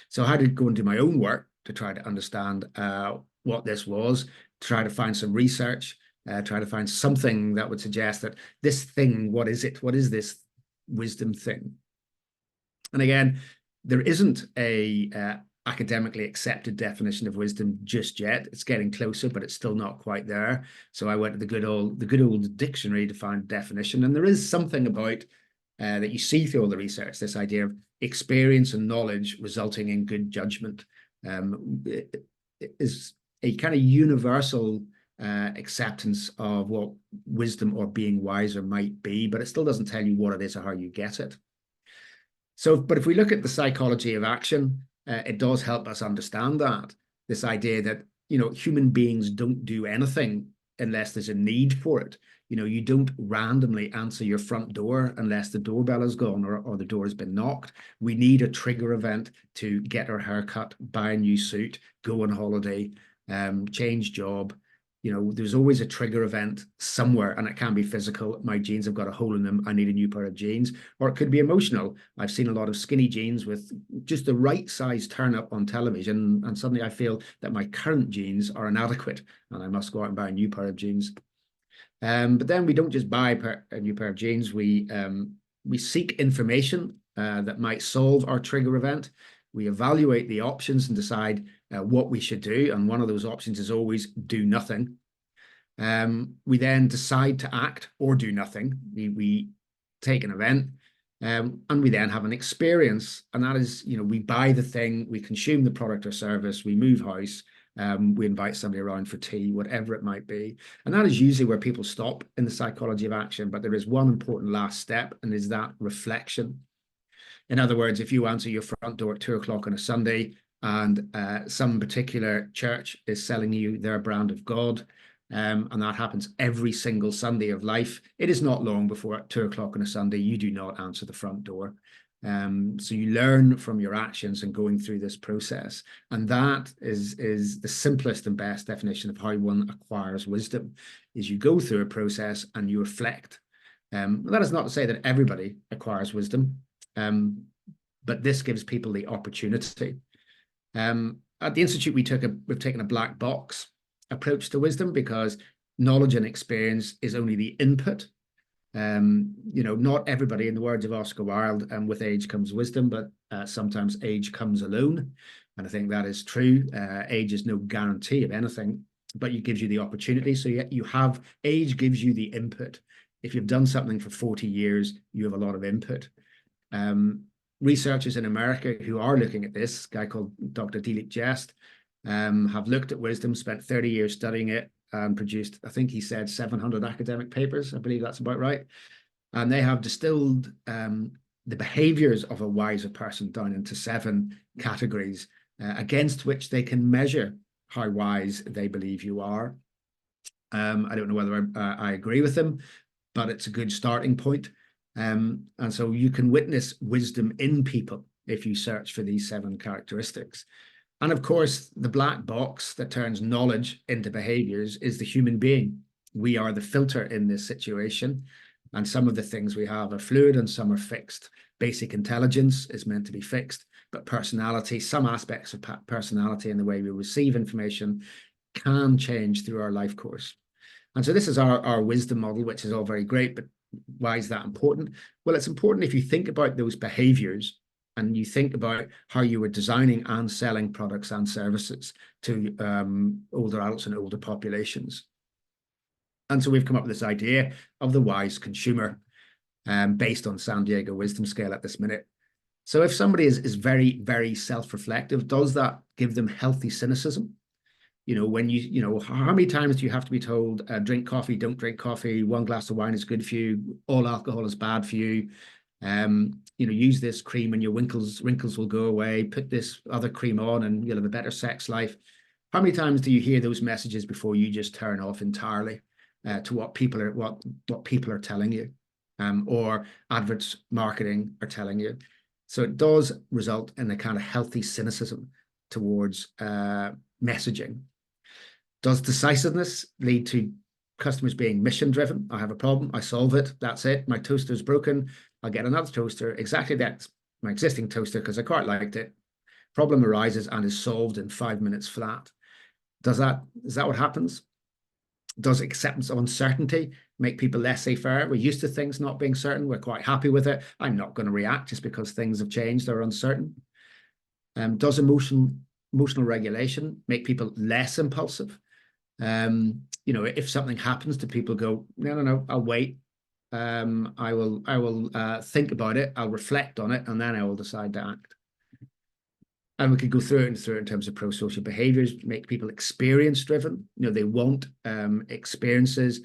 So I had to go and do my own work to try to understand what this was, try to find some research, try to find something that would suggest that this thing, what is it? What is this wisdom thing? And again, there isn't a academically accepted definition of wisdom just yet. It's getting closer, but it's still not quite there. So I went to the good old dictionary to find a definition. And there is something about that you see through all the research, this idea of experience and knowledge resulting in good judgment. It is a kind of universal acceptance of what wisdom or being wiser might be, but it still doesn't tell you what it is or how you get it. So, but if we look at the psychology of action, it does help us understand that, this idea that, human beings don't do anything unless there's a need for it. You don't randomly answer your front door unless the doorbell is gone or the door has been knocked. We need a trigger event to get our hair cut, buy a new suit, go on holiday, change job. There's always a trigger event somewhere, and it can be physical. My jeans have got a hole in them. I need a new pair of jeans. Or it could be emotional. I've seen a lot of skinny jeans with just the right size turn up on television, and suddenly I feel that my current jeans are inadequate, and I must go out and buy a new pair of jeans. But then we don't just buy a new pair of jeans. We seek information that might solve our trigger event. We evaluate the options and decide what we should do. And one of those options is always do nothing. We then decide to act or do nothing. We take an event and we then have an experience. And that is, we buy the thing, we consume the product or service, we move house, we invite somebody around for tea, whatever it might be. And that is usually where people stop in the psychology of action. But there is one important last step, and is that reflection. In other words, if you answer your front door at 2 o'clock on a Sunday and some particular church is selling you their brand of God, and that happens every single Sunday of life, it is not long before at 2 o'clock on a Sunday, you do not answer the front door. So you learn from your actions and going through this process. And that is the simplest and best definition of how one acquires wisdom, is you go through a process and you reflect. That is not to say that everybody acquires wisdom. But this gives people the opportunity. At the Institute, we've taken a black box approach to wisdom, because knowledge and experience is only the input. Not everybody, in the words of Oscar Wilde, with age comes wisdom, but sometimes age comes alone. And I think that is true. Age is no guarantee of anything, but it gives you the opportunity. So age gives you the input. If you've done something for 40 years, you have a lot of input. Researchers in America who are looking at this, guy called Dr. Dilip Jest, have looked at wisdom, spent 30 years studying it, and produced, I think he said, 700 academic papers. I believe that's about right. And they have distilled the behaviors of a wiser person down into 7 categories against which they can measure how wise they believe you are. I don't know whether I agree with them, but it's a good starting point. And so you can witness wisdom in people if you search for these 7 characteristics. And of course, the black box that turns knowledge into behaviors is the human being. We are the filter in this situation. And some of the things we have are fluid and some are fixed. Basic intelligence is meant to be fixed, but personality, some aspects of personality and the way we receive information can change through our life course. And so this is our wisdom model, which is all very great, but why is that important? Well, it's important if you think about those behaviors and you think about how you were designing and selling products and services to older adults and older populations. And so we've come up with this idea of the wise consumer, based on San Diego Wisdom Scale at this minute. So if somebody is very, very self-reflective, does that give them healthy cynicism? You know, when how many times do you have to be told, drink coffee, don't drink coffee, one glass of wine is good for you, all alcohol is bad for you, use this cream and your wrinkles will go away, put this other cream on and you'll have a better sex life. How many times do you hear those messages before you just turn off entirely to what people are telling you, or adverts marketing are telling you? So it does result in a kind of healthy cynicism towards messaging. Does decisiveness lead to customers being mission driven? I have a problem, I solve it, that's it. My toaster's broken, I'll get another toaster, exactly that's my existing toaster because I quite liked it. Problem arises and is solved in 5 minutes flat. Is that what happens? Does acceptance of uncertainty make people laissez-faire? We're used to things not being certain. We're quite happy with it. I'm not going to react just because things have changed or are uncertain. Does emotional regulation make people less impulsive? If something happens, do people go, no, I'll wait. I will think about it. I'll reflect on it, and then I will decide to act. And we could go through it in terms of pro-social behaviors, make people experience-driven. They want experiences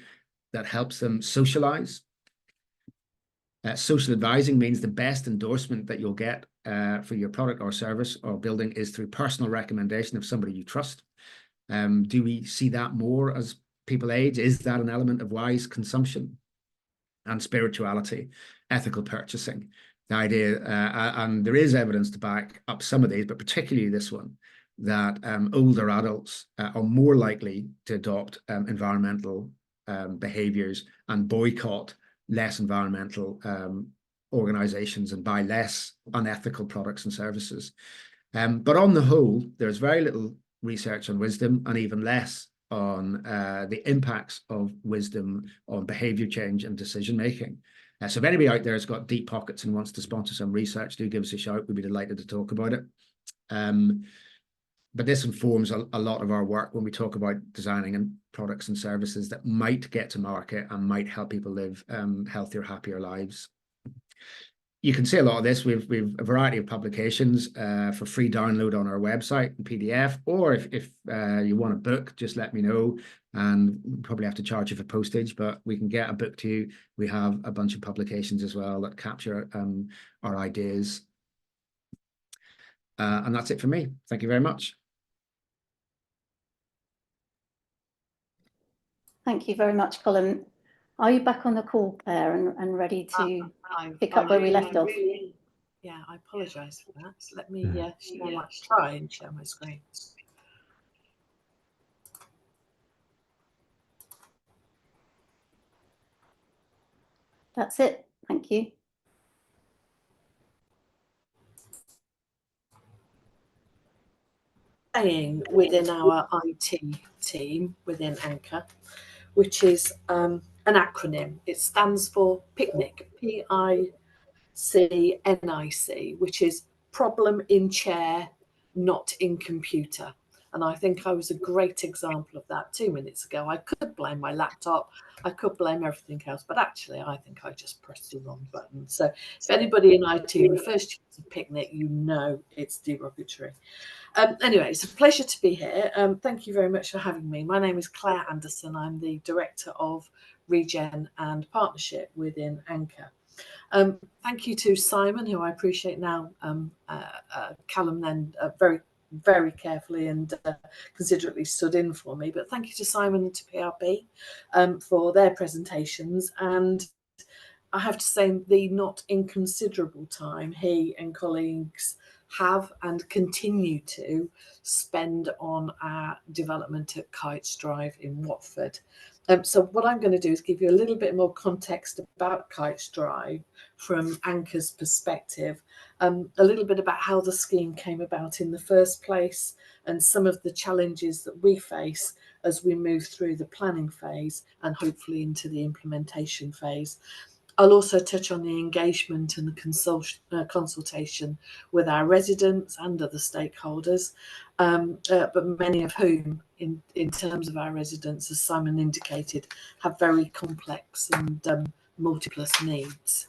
that helps them socialize. Social advising means the best endorsement that you'll get for your product or service or building is through personal recommendation of somebody you trust. Do we see that more as people age? Is that an element of wise consumption? And spirituality, ethical purchasing. The idea, and there is evidence to back up some of these, but particularly this one, that older adults are more likely to adopt environmental behaviors and boycott less environmental organizations and buy less unethical products and services. But on the whole, there's very little research on wisdom and even less on the impacts of wisdom on behavior change and decision making. So if anybody out there has got deep pockets and wants to sponsor some research, do give us a shout. We'd be delighted to talk about it. But this informs a lot of our work when we talk about designing and products and services that might get to market and might help people live healthier, happier lives. You can see a lot of this. We've a variety of publications for free download on our website in PDF, or if you want a book, just let me know, and we'll probably have to charge you for postage, but we can get a book to you. We have a bunch of publications as well that capture our ideas. And that's it for me. Thank you very much. Thank you very much, Colin. Are you back on the call, Claire, and ready to pick up where we left off? Yeah, I apologise for that. So let me try and share my screen. That's it. Thank you. Saying within our IT team within Anchor, which is an acronym. It stands for PICNIC, PICNIC, which is problem in chair, not in computer. And I think I was a great example of that 2 minutes ago. I could blame my laptop, I could blame everything else, but actually I think I just pressed the wrong button. So if anybody in IT refers to it as a picnic, you know it's derogatory. Anyway, it's a pleasure to be here. Thank you very much for having me. My name is Clare Anderson. I'm the Director of Regen and Partnership within Anchor. Thank you to Simon, who I appreciate now. Callum then very carefully and considerately stood in for me. But thank you to Simon and to PRP for their presentations. And I have to say, the not inconsiderable time he and colleagues have and continue to spend on our development at Kites Drive in Watford. So what I'm going to do is give you a little bit more context about Kites Drive from Anchor's perspective, a little bit about how the scheme came about in the first place and some of the challenges that we face as we move through the planning phase and hopefully into the implementation phase. I'll also touch on the engagement and the consultation with our residents and other stakeholders, but many of whom, in terms of our residents, as Simon indicated, have very complex and multiplus needs.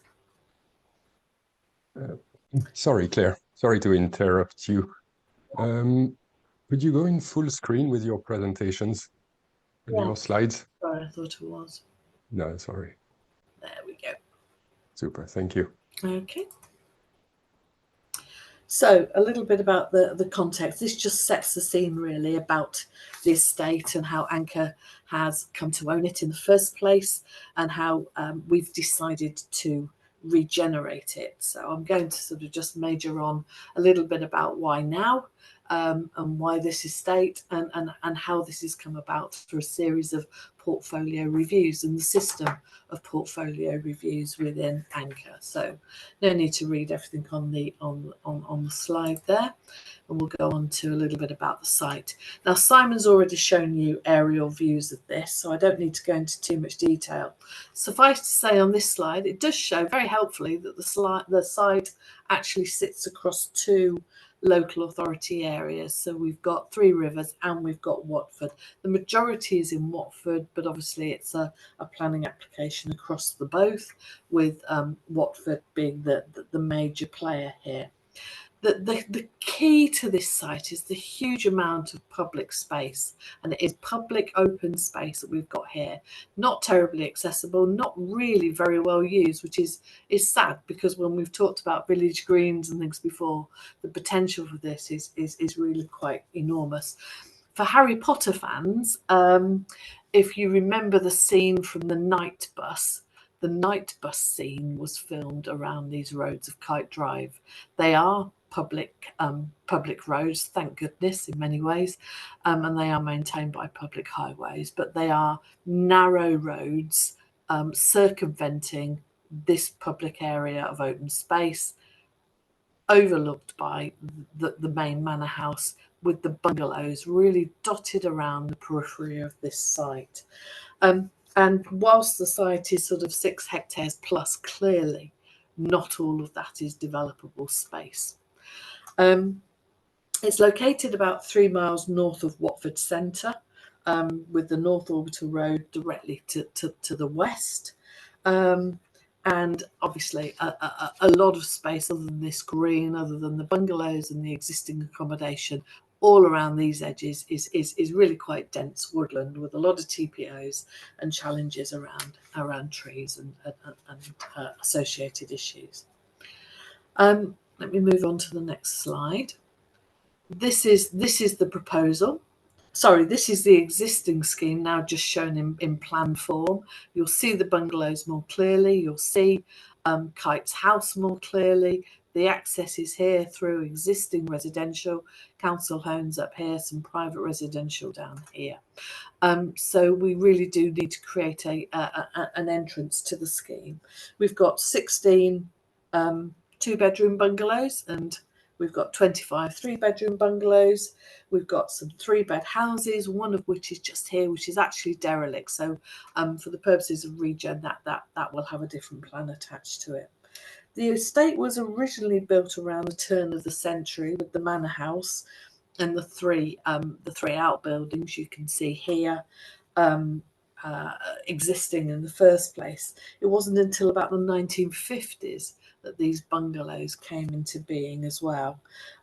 Sorry, Claire. Sorry to interrupt you. Could you go in full screen with your presentations and your slides? Sorry, I thought it was. No, sorry. There we go. Super, thank you. Okay. So a little bit about the context. This just sets the scene really about the estate and how Anchor has come to own it in the first place, and how we've decided to regenerate it. So I'm going to sort of just major on a little bit about why now, and why this estate, and how this has come about through a series of portfolio reviews and the system of portfolio reviews within Anchor. So no need to read everything on the slide there, and we'll go on to a little bit about the site. Now, Simon's already shown you aerial views of this, so I don't need to go into too much detail. Suffice to say, on this slide, it does show very helpfully that the site actually sits across two local authority areas. So we've got Three Rivers and we've got Watford. The majority is in Watford, but obviously it's a planning application across the both, with Watford being the major player here. The key to this site is the huge amount of public space, and it is public open space that we've got here. Not terribly accessible, not really very well used, which is sad, because when we've talked about village greens and things before, the potential for this is really quite enormous. For Harry Potter fans, if you remember the scene from the night bus scene was filmed around these roads of Kite Drive. They are public roads, thank goodness, in many ways, and they are maintained by public highways, but they are narrow roads circumventing this public area of open space, overlooked by the main manor house, with the bungalows really dotted around the periphery of this site. And whilst the site is sort of 6 hectares plus, clearly not all of that is developable space. It's located about 3 miles north of Watford Centre, with the North Orbital Road directly to the west. And obviously a lot of space other than this green, other than the bungalows and the existing accommodation, all around these edges is really quite dense woodland, with a lot of TPOs and challenges around trees and associated issues. Let me move on to the next slide. This is the proposal. Sorry, this is the existing scheme now just shown in plan form. You'll see the bungalows more clearly. You'll see Kite's house more clearly. The access is here through existing residential, council homes up here, some private residential down here. So we really do need to create an entrance to the scheme. We've got 16 2-bedroom bungalows, and we've got 25 3-bedroom bungalows. We've got some 3-bed houses, one of which is just here, which is actually derelict. So for the purposes of regen, that will have a different plan attached to it. The estate was originally built around the turn of the century, with the manor house and the three outbuildings you can see here existing in the first place. It wasn't until about the 1950s that these bungalows came into being as well.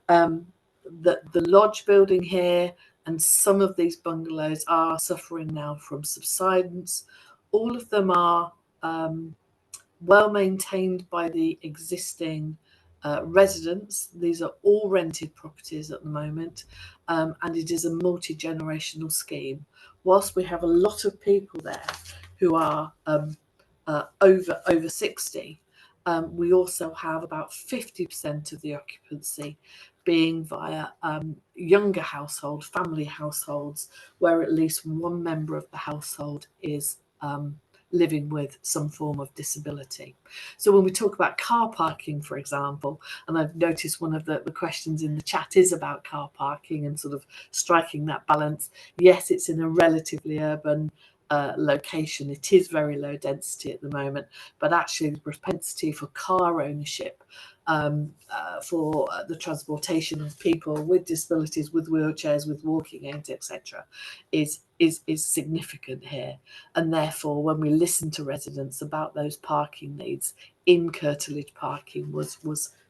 The lodge building here and some of these bungalows are suffering now from subsidence. All of them are well maintained by the existing residents. These are all rented properties at the moment, and it is a multi-generational scheme. Whilst we have a lot of people there who are over 60, we also have about 50% of the occupancy being via younger household, family households, where at least one member of the household is living with some form of disability. So when we talk about car parking, for example, and I've noticed one of the questions in the chat is about car parking and sort of striking that balance. Yes, it's in a relatively urban location. It is very low density at the moment, but actually the propensity for car ownership, for the transportation of people with disabilities, with wheelchairs, with walking aids, etc., is significant here. And therefore, when we listen to residents about those parking needs, in curtilage parking was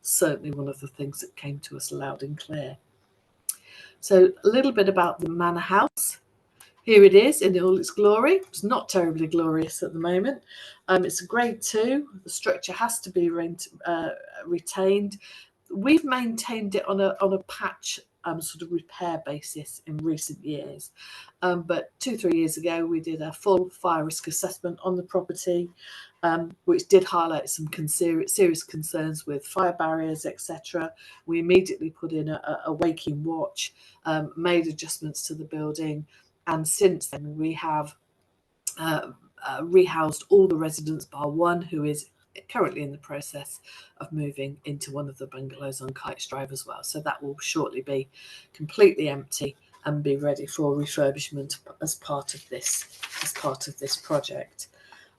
certainly one of the things that came to us loud and clear. So a little bit about the Manor House. Here it is in all its glory. It's not terribly glorious at the moment. It's a grade 2. The structure has to be retained. We've maintained it on a patch sort of repair basis in recent years. But 2-3 years ago, we did a full fire risk assessment on the property, which did highlight some serious concerns with fire barriers, etc. We immediately put in a waking watch, made adjustments to the building. And since then, we have rehoused all the residents bar one, who is currently in the process of moving into one of the bungalows on Kites Drive as well. So that will shortly be completely empty and be ready for refurbishment as part of this project.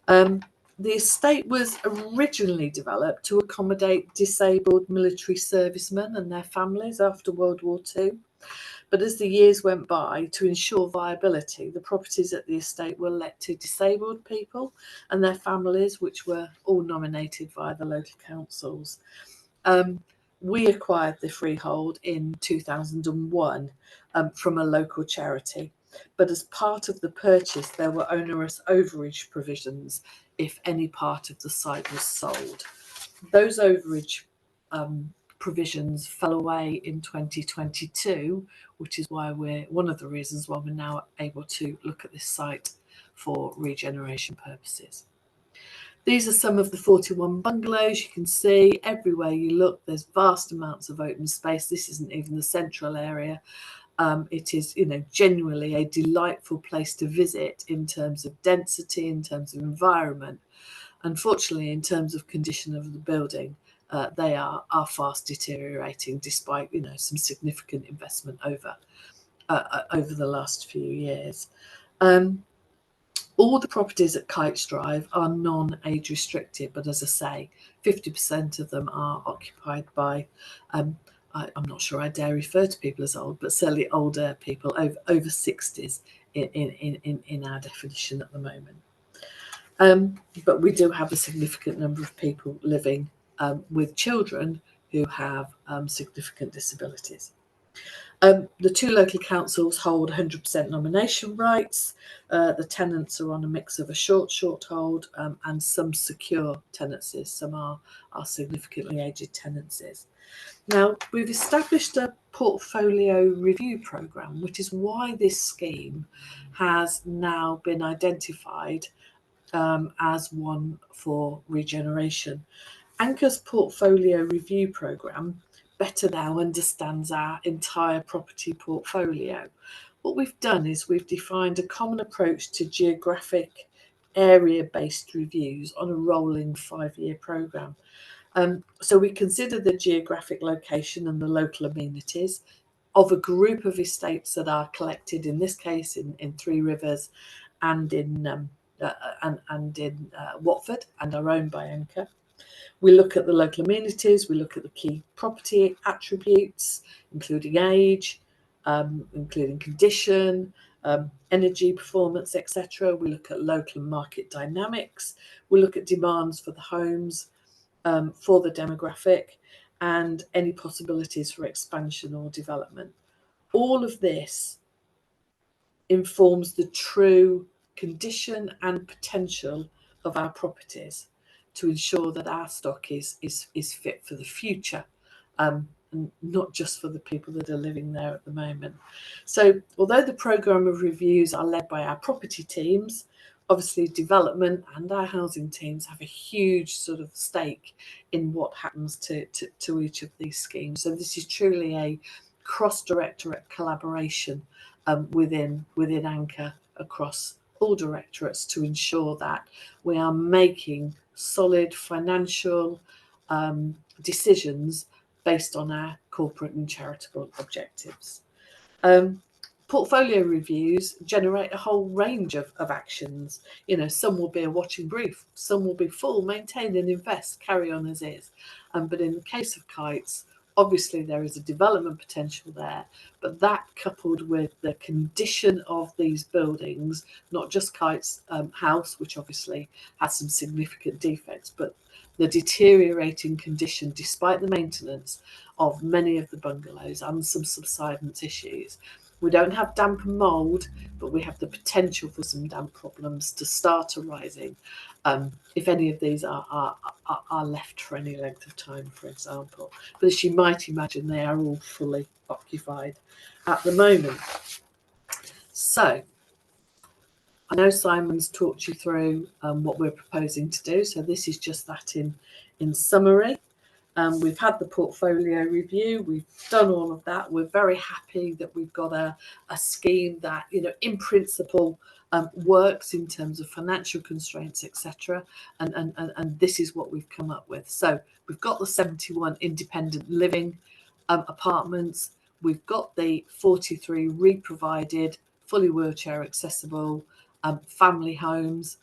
The estate was originally developed to accommodate disabled military servicemen and their families after World War II. But as the years went by, to ensure viability, the properties at the estate were let to disabled people and their families, which were all nominated via the local councils. We acquired the freehold in 2001 from a local charity. But as part of the purchase, there were onerous overage provisions if any part of the site was sold. Those overage provisions fell away in 2022, which is why one of the reasons why we're now able to look at this site for regeneration purposes. These are some of the 41 bungalows. You can see everywhere you look, there's vast amounts of open space. This isn't even the central area. It is, genuinely a delightful place to visit in terms of density, in terms of environment. Unfortunately, in terms of condition of the building, they are fast deteriorating, despite some significant investment over the last few years. All the properties at Kites Drive are non-age restricted, but as I say, 50% of them are occupied by, I'm not sure I dare refer to people as old, but certainly older people, over 60s in our definition at the moment. But we do have a significant number of people living with children who have significant disabilities. The two local councils hold 100% nomination rights. The tenants are on a mix of a short hold and some secure tenancies. Some are significantly aged tenancies. Now, we've established a portfolio review programme, which is why this scheme has now been identified as one for regeneration. Anchor's portfolio review programme better now understands our entire property portfolio. What we've done is we've defined a common approach to geographic area-based reviews on a rolling 5-year programme. So we consider the geographic location and the local amenities of a group of estates that are collected, in this case, in Three Rivers and in Watford, and are owned by Anchor. We look at the local amenities, we look at the key property attributes, including age, including condition, energy performance, etc. We look at local market dynamics. We look at demands for the homes, for the demographic, and any possibilities for expansion or development. All of this informs the true condition and potential of our properties, to ensure that our stock is fit for the future, and not just for the people that are living there at the moment. So although the programme of reviews are led by our property teams, obviously development and our housing teams have a huge sort of stake in what happens to each of these schemes. So this is truly a cross-directorate collaboration within Anchor across all directorates, to ensure that we are making solid financial decisions based on our corporate and charitable objectives. Portfolio reviews generate a whole range of actions. You know, some will be a watching brief, some will be full, maintain and invest, carry on as is. But in the case of Kites, obviously there is a development potential there, but that coupled with the condition of these buildings, not just Kites house, which obviously has some significant defects, but the deteriorating condition despite the maintenance of many of the bungalows and some subsidence issues. We don't have damp and mould, but we have the potential for some damp problems to start arising if any of these are left for any length of time, for example. But as you might imagine, they are all fully occupied at the moment. So I know Simon's talked you through what we're proposing to do. So this is just that in summary. We've had the portfolio review, we've done all of that. We're very happy that we've got a scheme that, you know, in principle works in terms of financial constraints, etc. And this is what we've come up with. So we've got the 71 independent living apartments. We've got the 43 re-provided, fully wheelchair accessible family homes.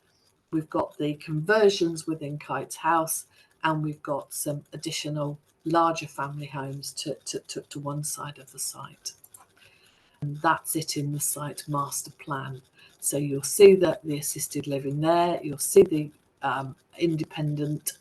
We've got the conversions within Kites House, and we've got some additional larger family homes to one side of the site. And that's it in the site master plan. So you'll see that the assisted living there, you'll see the independent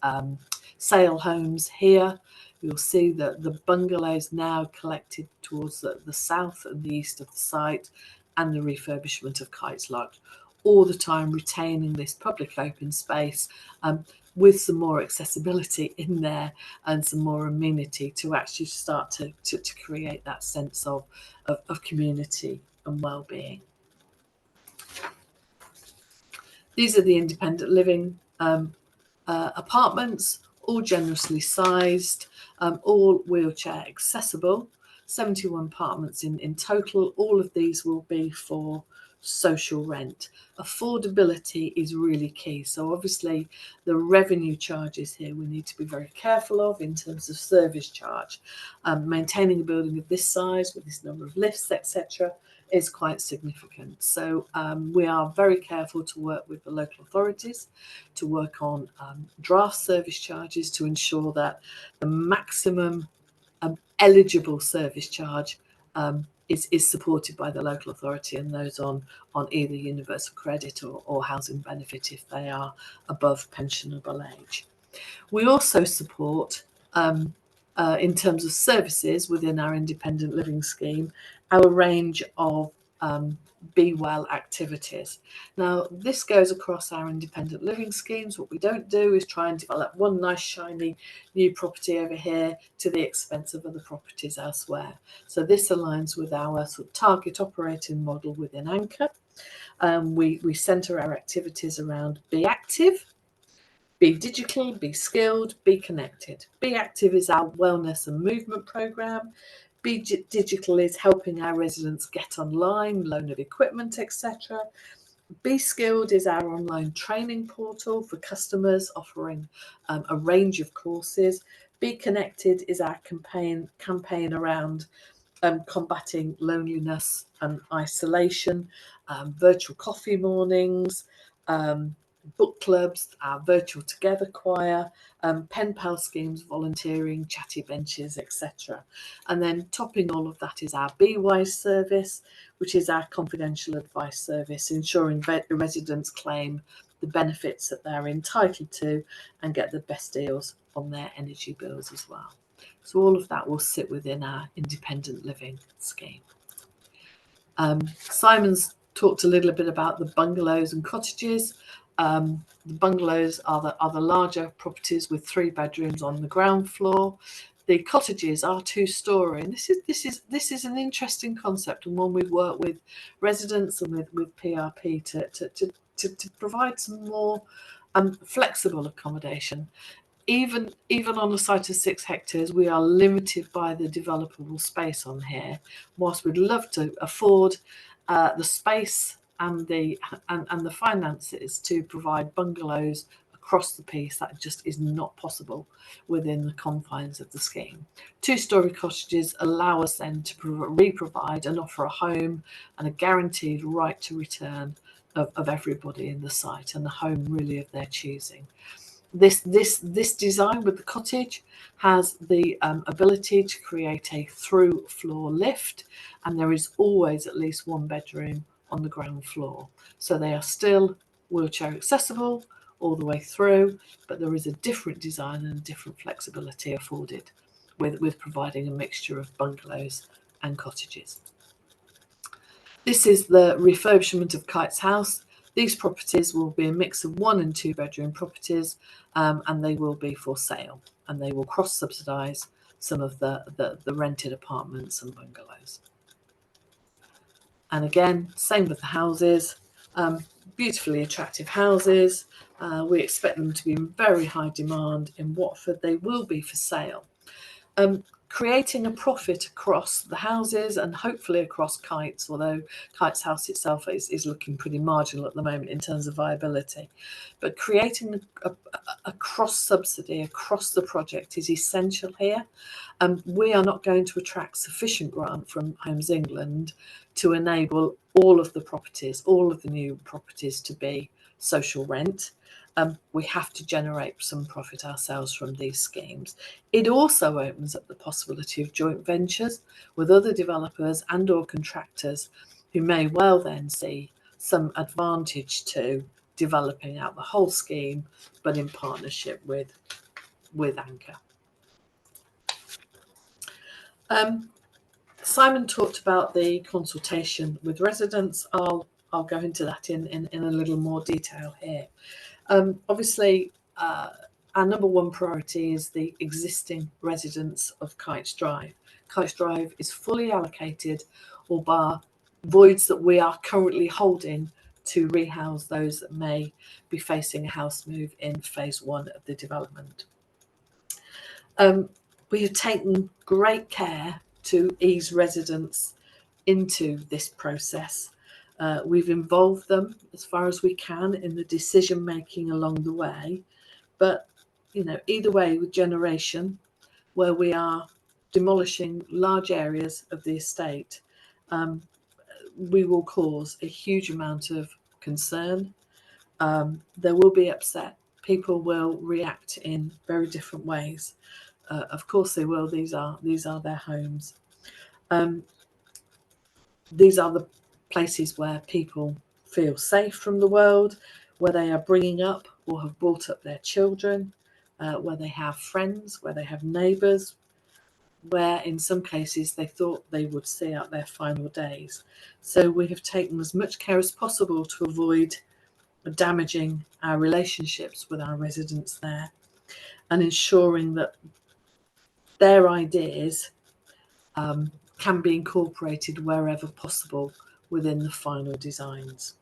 sale homes here. You'll see that the bungalows now collected towards the south and the east of the site, and the refurbishment of Kites Lodge, all the time retaining this public open space with some more accessibility in there and some more amenity to actually start to create that sense of community and well-being. These are the independent living apartments, all generously sized, all wheelchair accessible, 71 apartments in total. All of these will be for social rent. Affordability is really key. So obviously the revenue charges here we need to be very careful of in terms of service charge. Maintaining a building of this size with this number of lifts, etc., is quite significant. So we are very careful to work with the local authorities to work on draft service charges to ensure that the maximum eligible service charge is supported by the local authority and those on either universal credit or housing benefit if they are above pensionable age. We also support in terms of services within our independent living scheme, our range of Be Well activities. Now, this goes across our independent living schemes. What we don't do is try and develop one nice shiny new property over here to the expense of other properties elsewhere. So this aligns with our sort of target operating model within Anchor. We centre our activities around Be Active, Be Digital, Be Skilled, Be Connected. Be Active is our wellness and movement programme. Be Digital is helping our residents get online, loan of equipment, etc. Be Skilled is our online training portal for customers offering a range of courses. Be Connected is our campaign around combating loneliness and isolation, virtual coffee mornings, book clubs, our virtual together choir, pen pal schemes, volunteering, chatty benches, etc. And then topping all of that is our Be Wise service, which is our confidential advice service, ensuring residents claim the benefits that they're entitled to and get the best deals on their energy bills as well. So all of that will sit within our independent living scheme. Simon's talked a little bit about the bungalows and cottages. The bungalows are the larger properties with 3 bedrooms on the ground floor. The cottages are 2-storey, and this is an interesting concept and one we work with residents and with PRP to provide some more flexible accommodation. Even on a site of 6 hectares, we are limited by the developable space on here. Whilst we'd love to afford the space and the finances to provide bungalows across the piece. That just is not possible within the confines of the scheme. Two-storey cottages allow us then to re-provide and offer a home and a guaranteed right to return of everybody in the site, and the home really of their choosing. This design with the cottage has the ability to create a through floor lift, and there is always at least one bedroom on the ground floor. So they are still wheelchair accessible all the way through, but there is a different design and different flexibility afforded with providing a mixture of bungalows and cottages. This is the refurbishment of Kite's house. These properties will be a mix of 1 and 2 bedroom properties, and they will be for sale, and they will cross-subsidise some of the rented apartments and bungalows. And again, same with the houses, beautifully attractive houses. We expect them to be in very high demand in Watford. They will be for sale. Creating a profit across the houses and hopefully across Kite's, although Kite's house itself is looking pretty marginal at the moment in terms of viability. But creating a cross-subsidy across the project is essential here. We are not going to attract sufficient grant from Homes England to enable all of the properties, all of the new properties to be social rent. We have to generate some profit ourselves from these schemes. It also opens up the possibility of joint ventures with other developers and or contractors who may well then see some advantage to developing out the whole scheme, but in partnership with Anchor. Simon talked about the consultation with residents. I'll go into that in a little more detail here. Obviously, our number one priority is the existing residents of Kites Drive. Kites Drive is fully allocated, or bar voids that we are currently holding to rehouse those that may be facing a house move in phase 1 of the development. We have taken great care to ease residents into this process. We've involved them as far as we can in the decision making along the way, but either way, with generation, where we are demolishing large areas of the estate, we will cause a huge amount of concern. There will be upset. People will react in very different ways. Of course they will. These are their homes. These are the places where people feel safe from the world, where they are bringing up or have brought up their children, where they have friends, where they have neighbours, where in some cases they thought they would see out their final days. So we have taken as much care as possible to avoid damaging our relationships with our residents there, and ensuring that their ideas can be incorporated wherever possible within the final designs.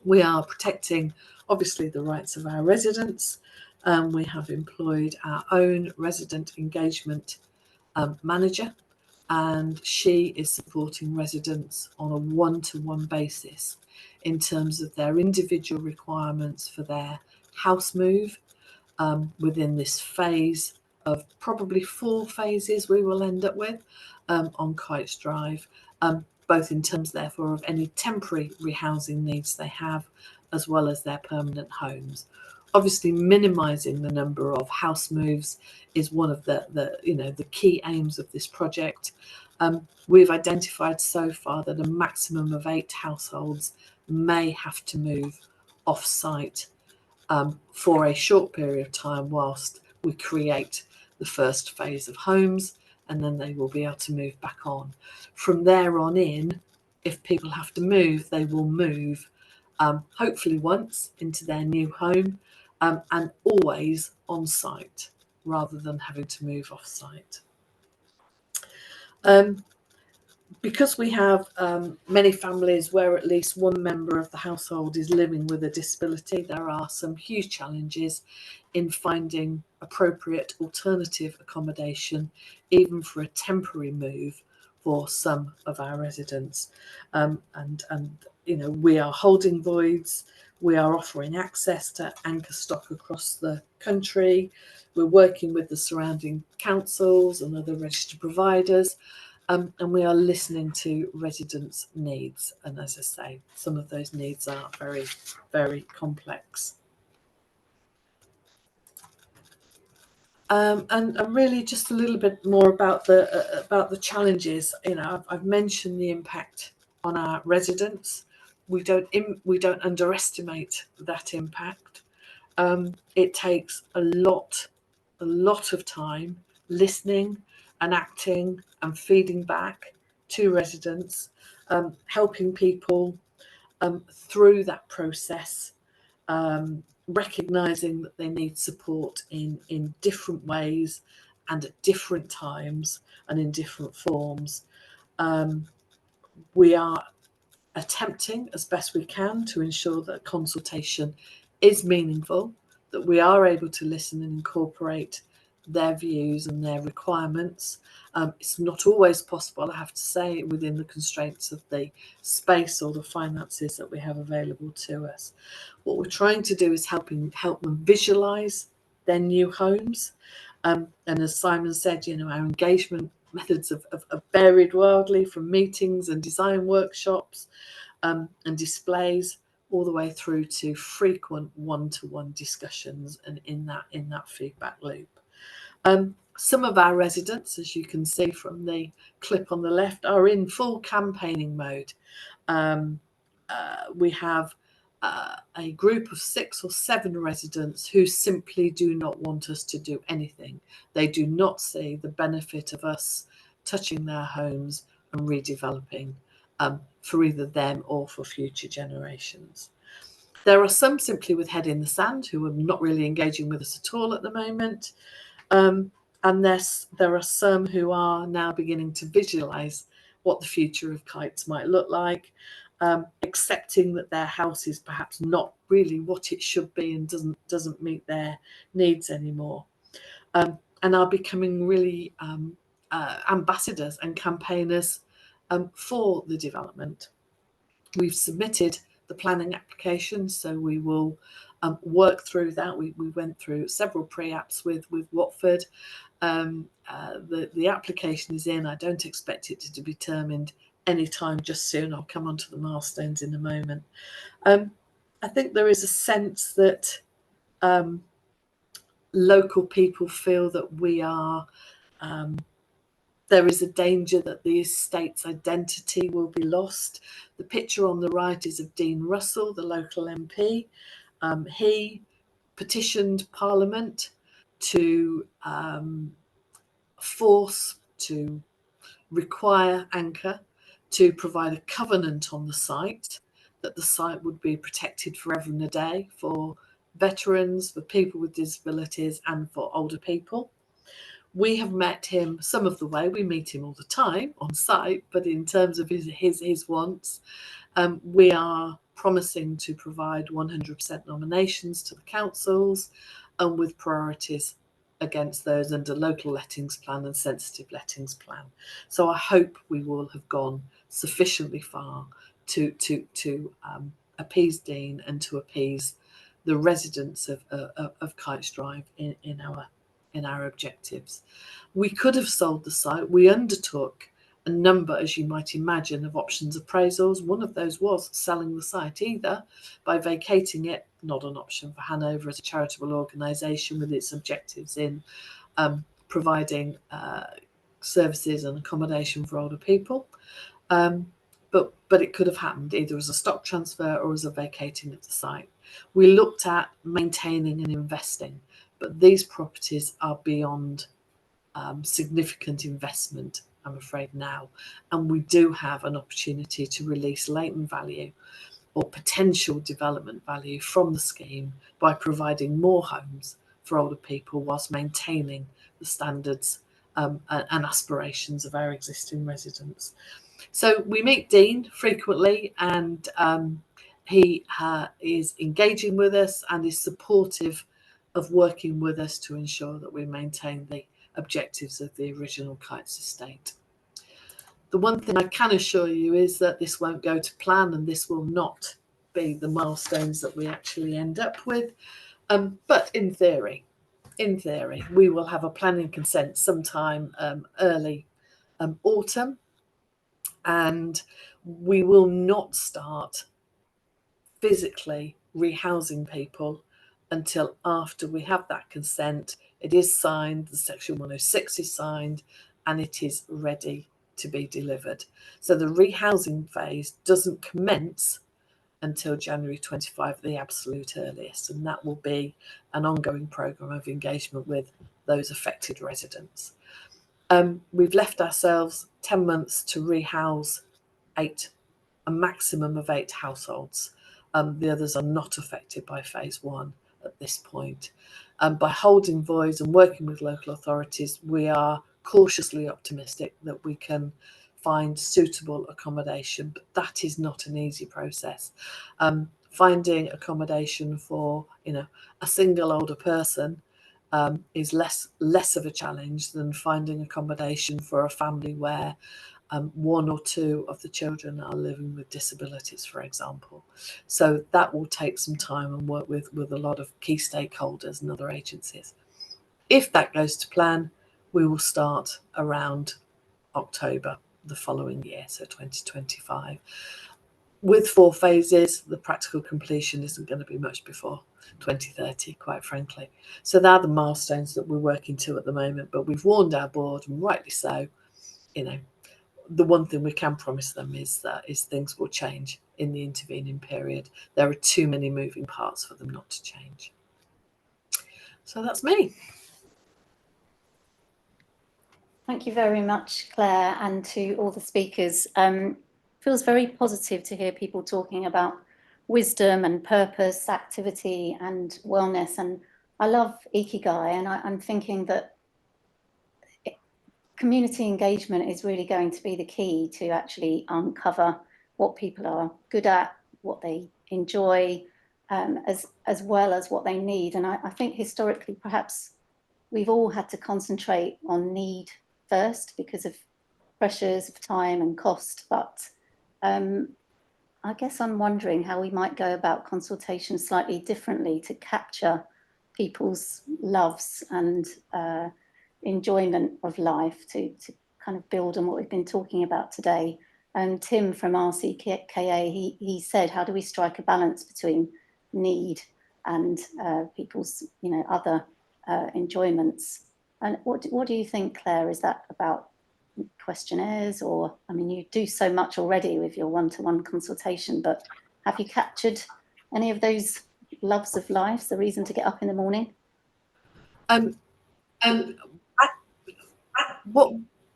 We are protecting, obviously, the rights of our residents. We have employed our own resident engagement manager, and she is supporting residents on a one-to-one basis in terms of their individual requirements for their house move within this phase of probably 4 phases we will end up with on Kites Drive, both in terms therefore of any temporary rehousing needs they have, as well as their permanent homes. Obviously, minimising the number of house moves is one of the key aims of this project. We've identified so far that a maximum of 8 households may have to move off-site for a short period of time whilst we create the first phase of homes, and then they will be able to move back on. From there on in, if people have to move, they will move hopefully once into their new home, and always on site rather than having to move off site. Because we have many families where at least one member of the household is living with a disability, there are some huge challenges in finding appropriate alternative accommodation, even for a temporary move for some of our residents. And we are holding voids. We are offering access to anchor stock across the country. We're working with the surrounding councils and other registered providers, and we are listening to residents' needs. And as I say, some of those needs are very, very complex. And really just a little bit more about the challenges. You know, I've mentioned the impact on our residents. We don't underestimate that impact. It takes a lot of time listening and acting and feeding back to residents, helping people through that process, recognizing that they need support in different ways and at different times and in different forms. We are attempting as best we can to ensure that consultation is meaningful, that we are able to listen and incorporate their views and their requirements. It's not always possible, I have to say, within the constraints of the space or the finances that we have available to us. What we're trying to do is help them visualize their new homes. And as Simon said, you know, our engagement methods have varied wildly, from meetings and design workshops and displays all the way through to frequent one-to-one discussions and in that feedback loop. Some of our residents, as you can see from the clip on the left, are in full campaigning mode. We have a group of 6 or 7 residents who simply do not want us to do anything. They do not see the benefit of us touching their homes and redeveloping for either them or for future generations. There are some simply with head in the sand who are not really engaging with us at all at the moment. And there are some who are now beginning to visualize what the future of kites might look like, accepting that their house is perhaps not really what it should be and doesn't meet their needs anymore, and are becoming really ambassadors and campaigners for the development. We've submitted the planning application, so we will work through that. We went through several pre-apps with Watford. The application is in. I don't expect it to be determined anytime just soon. I'll come on to the milestones in a moment. I think there is a sense that local people feel that we are there is a danger that the estate's identity will be lost. The picture on the right is of Dean Russell, the local MP. He petitioned Parliament to require Anchor to provide a covenant on the site, that the site would be protected forever and a day for veterans, for people with disabilities and for older people. We have met him some of the way. We meet him all the time on site, but in terms of his wants, we are promising to provide 100% nominations to the councils, and with priorities against those under local lettings plan and sensitive lettings plan. So I hope we will have gone sufficiently far to appease Dean and to appease the residents of Kites Drive in our objectives. We could have sold the site. We undertook a number, as you might imagine, of options appraisals. One of those was selling the site, either by vacating it, not an option for Hanover as a charitable organisation with its objectives in providing services and accommodation for older people. But it could have happened either as a stock transfer or as a vacating of the site. We looked at maintaining and investing, but these properties are beyond significant investment, I'm afraid, now. And we do have an opportunity to release latent value or potential development value from the scheme by providing more homes for older people whilst maintaining the standards and aspirations of our existing residents. So we meet Dean frequently, and he is engaging with us and is supportive of working with us to ensure that we maintain the objectives of the original Kites estate. The one thing I can assure you is that this won't go to plan, and this will not be the milestones that we actually end up with. But in theory, we will have a planning consent sometime early autumn, and we will not start physically rehousing people until after we have that consent. It is signed, the Section 106 is signed, and it is ready to be delivered. So the rehousing phase doesn't commence until January 25, the absolute earliest, and that will be an ongoing programme of engagement with those affected residents. We've left ourselves 10 months to rehouse a maximum of 8 households. The others are not affected by phase 1 at this point. By holding voice and working with local authorities, we are cautiously optimistic that we can find suitable accommodation, but that is not an easy process. Finding accommodation for, a single older person is less of a challenge than finding accommodation for a family where 1 or 2 of the children are living with disabilities, for example. So that will take some time and work with a lot of key stakeholders and other agencies. If that goes to plan, we will start around October the following year, so 2025. With 4 phases, the practical completion isn't going to be much before 2030, quite frankly. So they're the milestones that we're working to at the moment, but we've warned our board, and rightly so. The one thing we can promise them is things will change in the intervening period. There are too many moving parts for them not to change. So that's me. Thank you very much, Claire, and to all the speakers. Feels very positive to hear people talking about wisdom and purpose, activity and wellness. And I love Ikigai, and I'm thinking that community engagement is really going to be the key to actually uncover what people are good at, what they enjoy, as well as what they need. And I think historically, perhaps we've all had to concentrate on need first because of pressures of time and cost. But I guess I'm wondering how we might go about consultation slightly differently to capture people's loves and enjoyment of life, to kind of build on what we've been talking about today. And Tim from RCKA, he said, how do we strike a balance between need and people's other enjoyments? And what do you think, Claire? Is that about questionnaires, or I mean, you do so much already with your one-to-one consultation, but have you captured any of those loves of life, the reason to get up in the morning?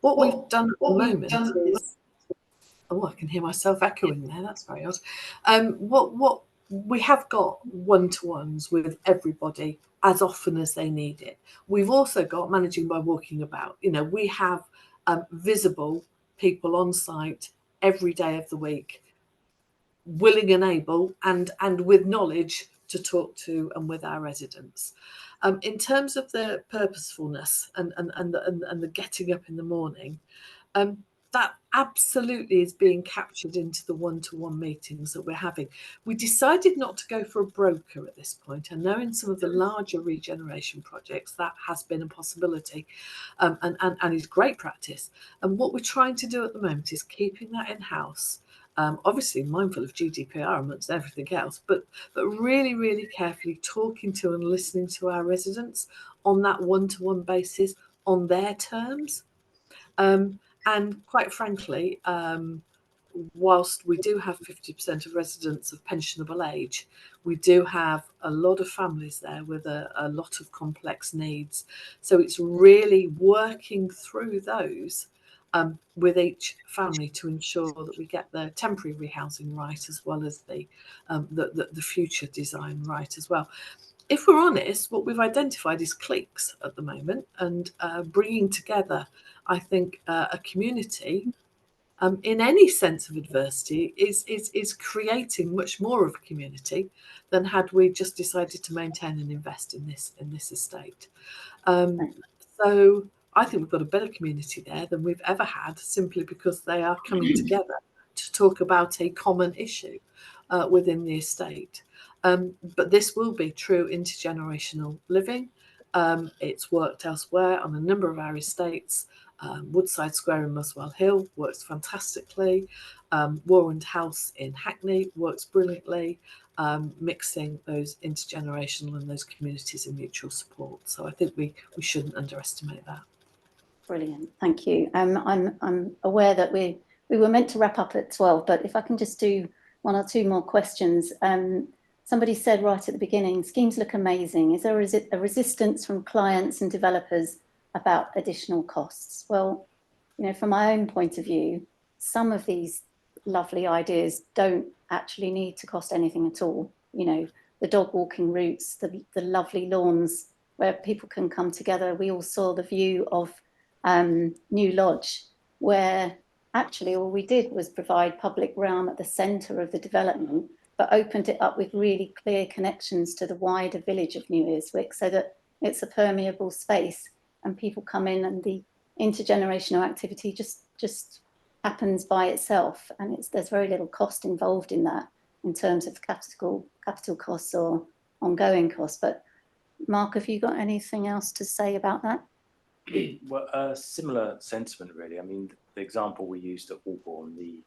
What we've done at the moment is, I can hear myself echoing there. That's very odd. What we have got one-to-ones with everybody as often as they need it. We've also got managing by walking about. We have visible people on site every day of the week, willing and able, and with knowledge to talk to and with our residents. In terms of the purposefulness and the getting up in the morning, that absolutely is being captured into the one-to-one meetings that we're having. We decided not to go for a broker at this point. I know in some of the larger regeneration projects that has been a possibility, and is great practice. And what we're trying to do at the moment is keeping that in-house. Obviously mindful of GDPR amongst everything else, but really, really carefully talking to and listening to our residents on that one-to-one basis on their terms. And quite frankly, whilst we do have 50% of residents of pensionable age, we do have a lot of families there with a lot of complex needs. So it's really working through those with each family to ensure that we get the temporary rehousing right, as well as the future design right as well. If we're honest, what we've identified is cliques at the moment, and bringing together, I think, a community in any sense of adversity is creating much more of a community than had we just decided to maintain and invest in this estate. So I think we've got a better community there than we've ever had, simply because they are coming together to talk about a common issue. within the estate. But this will be true intergenerational living. It's worked elsewhere on a number of our estates. Woodside Square in Muswell Hill works fantastically. Warrant House in Hackney works brilliantly, mixing those intergenerational and those communities and mutual support. So I think we shouldn't underestimate that. Brilliant, thank you. I'm aware that we were meant to wrap up at 12, but if I can just do one or two more questions. Somebody said right at the beginning, schemes look amazing. Is there a resistance from clients and developers about additional costs? Well, you know, from my own point of view, some of these lovely ideas don't actually need to cost anything at all. You know, the dog walking routes, the lovely lawns where people can come together. We all saw the view of New Lodge, where actually all we did was provide public realm at the centre of the development, but opened it up with really clear connections to the wider village of New Earswick, so that it's a permeable space and people come in and the intergenerational activity just happens by itself, and there's very little cost involved in that in terms of capital costs or ongoing costs. But Mark, have you got anything else to say about that? Well, similar sentiment really. I mean, the example we used at Walborn, the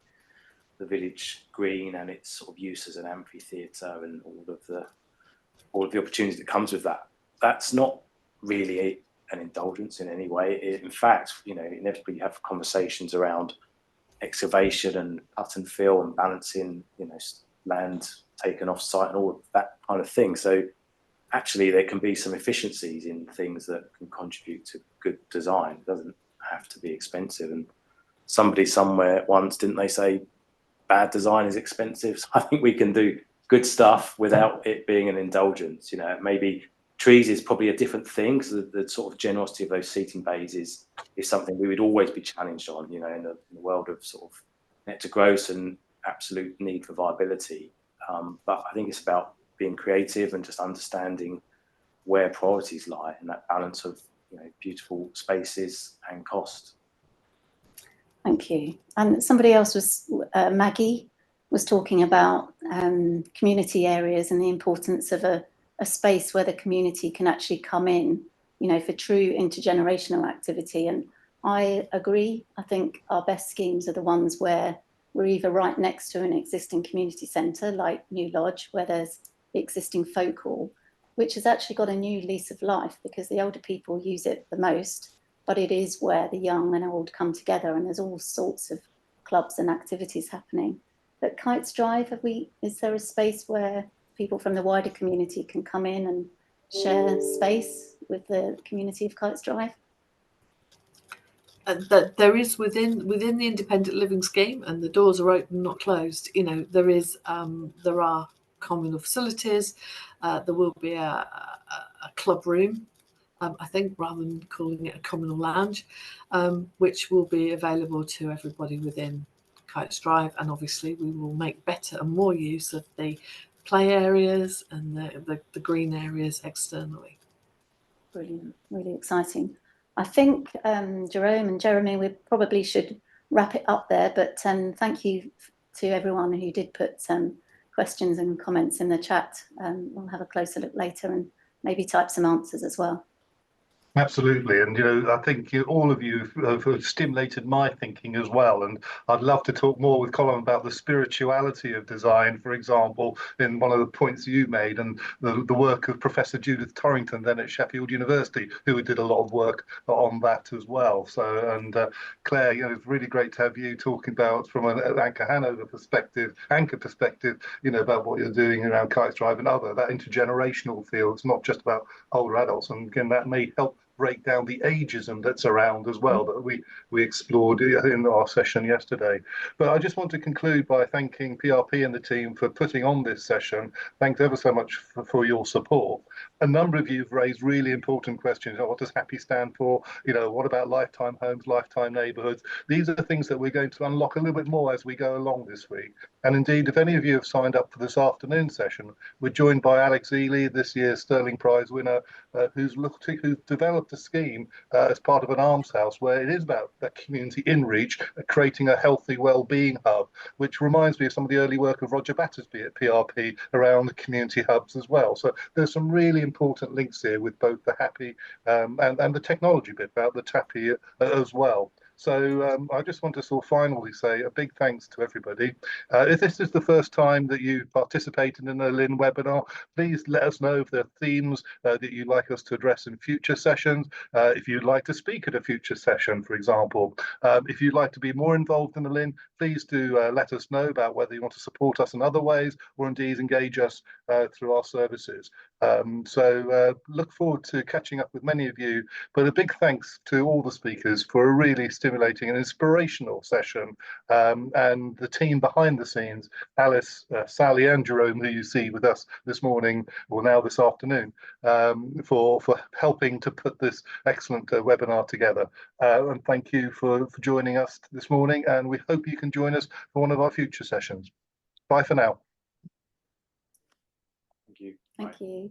village green and its sort of use as an amphitheatre and all of the opportunities that comes with that, that's not really an indulgence in any way. In fact, you know, inevitably you have conversations around excavation and cut and fill and balancing, you know, land taken off site and all of that kind of thing. So actually there can be some efficiencies in things that can contribute to good design. It doesn't have to be expensive. And somebody somewhere once, didn't they say, bad design is expensive? So I think we can do good stuff without it being an indulgence. You know, maybe trees is probably a different thing, because the sort of generosity of those seating bays is something we would always be challenged on, you know, in the world of sort of net to gross and absolute need for viability. But I think it's about being creative and just understanding where priorities lie and that balance of, you know, beautiful spaces and cost. Thank you. And somebody else was, Maggie, was talking about community areas and the importance of a space where the community can actually come in, you know, for true intergenerational activity. And I agree. I think our best schemes are the ones where we're either right next to an existing community centre like New Lodge, where there's the existing folk hall, which has actually got a new lease of life because the older people use it the most, but it is where the young and old come together, and there's all sorts of clubs and activities happening. But Kites Drive, is there a space where people from the wider community can come in and share space with the community of Kites Drive? That there is within the independent living scheme, and the doors are open, not closed. You know, there are communal facilities. There will be a club room, I think, rather than calling it a communal lounge, which will be available to everybody within Kites Drive. And obviously we will make better and more use of the play areas and the green areas externally. Brilliant, really exciting. I think Jerome and Jeremy, we probably should wrap it up there, but thank you to everyone who did put questions and comments in the chat. We'll have a closer look later and maybe type some answers as well. Absolutely, and you know, I think all of you have stimulated my thinking as well, and I'd love to talk more with Colin about the spirituality of design, for example, in one of the points you made, and the work of Professor Judith Torrington then at Sheffield University, who did a lot of work on that as well. So, and Claire, you know, it's really great to have you talking about from an Anchor Hanover perspective, you know, about what you're doing around Kites Drive and that intergenerational feel. It's not just about older adults, and again, that may help break down the ageism that's around as well, that we explored in our session yesterday. But I just want to conclude by thanking PRP and the team for putting on this session. Thanks ever so much for your support. A number of you have raised really important questions. What does HAPPI stand for? You know, what about lifetime homes, lifetime neighbourhoods? These are the things that we're going to unlock a little bit more as we go along this week. And indeed, if any of you have signed up for this afternoon session, we're joined by Alex Ely, this year's Sterling Prize winner, who's developed a scheme as part of an alms house where it is about that community in reach, creating a healthy well-being hub, which reminds me of some of the early work of Roger Battersby at PRP around community hubs as well. So there's some really important links here with both the HAPPI and the technology bit about the TAPPI as well. So I just want to sort of finally say a big thanks to everybody. If this is the first time that you participated in a LIN webinar, please let us know if there are themes that you'd like us to address in future sessions. If you'd like to speak at a future session, for example. If you'd like to be more involved in the LIN, please do let us know about whether you want to support us in other ways or indeed engage us through our services. So look forward to catching up with many of you, but a big thanks to all the speakers for a really stimulating and inspirational session, and the team behind the scenes, Alice, Sally and Jerome, who you see with us this morning or now this afternoon, for helping to put this excellent webinar together. And thank you for joining us this morning, and we hope you can join us for one of our future sessions. Bye for now. Thank you. Thank you.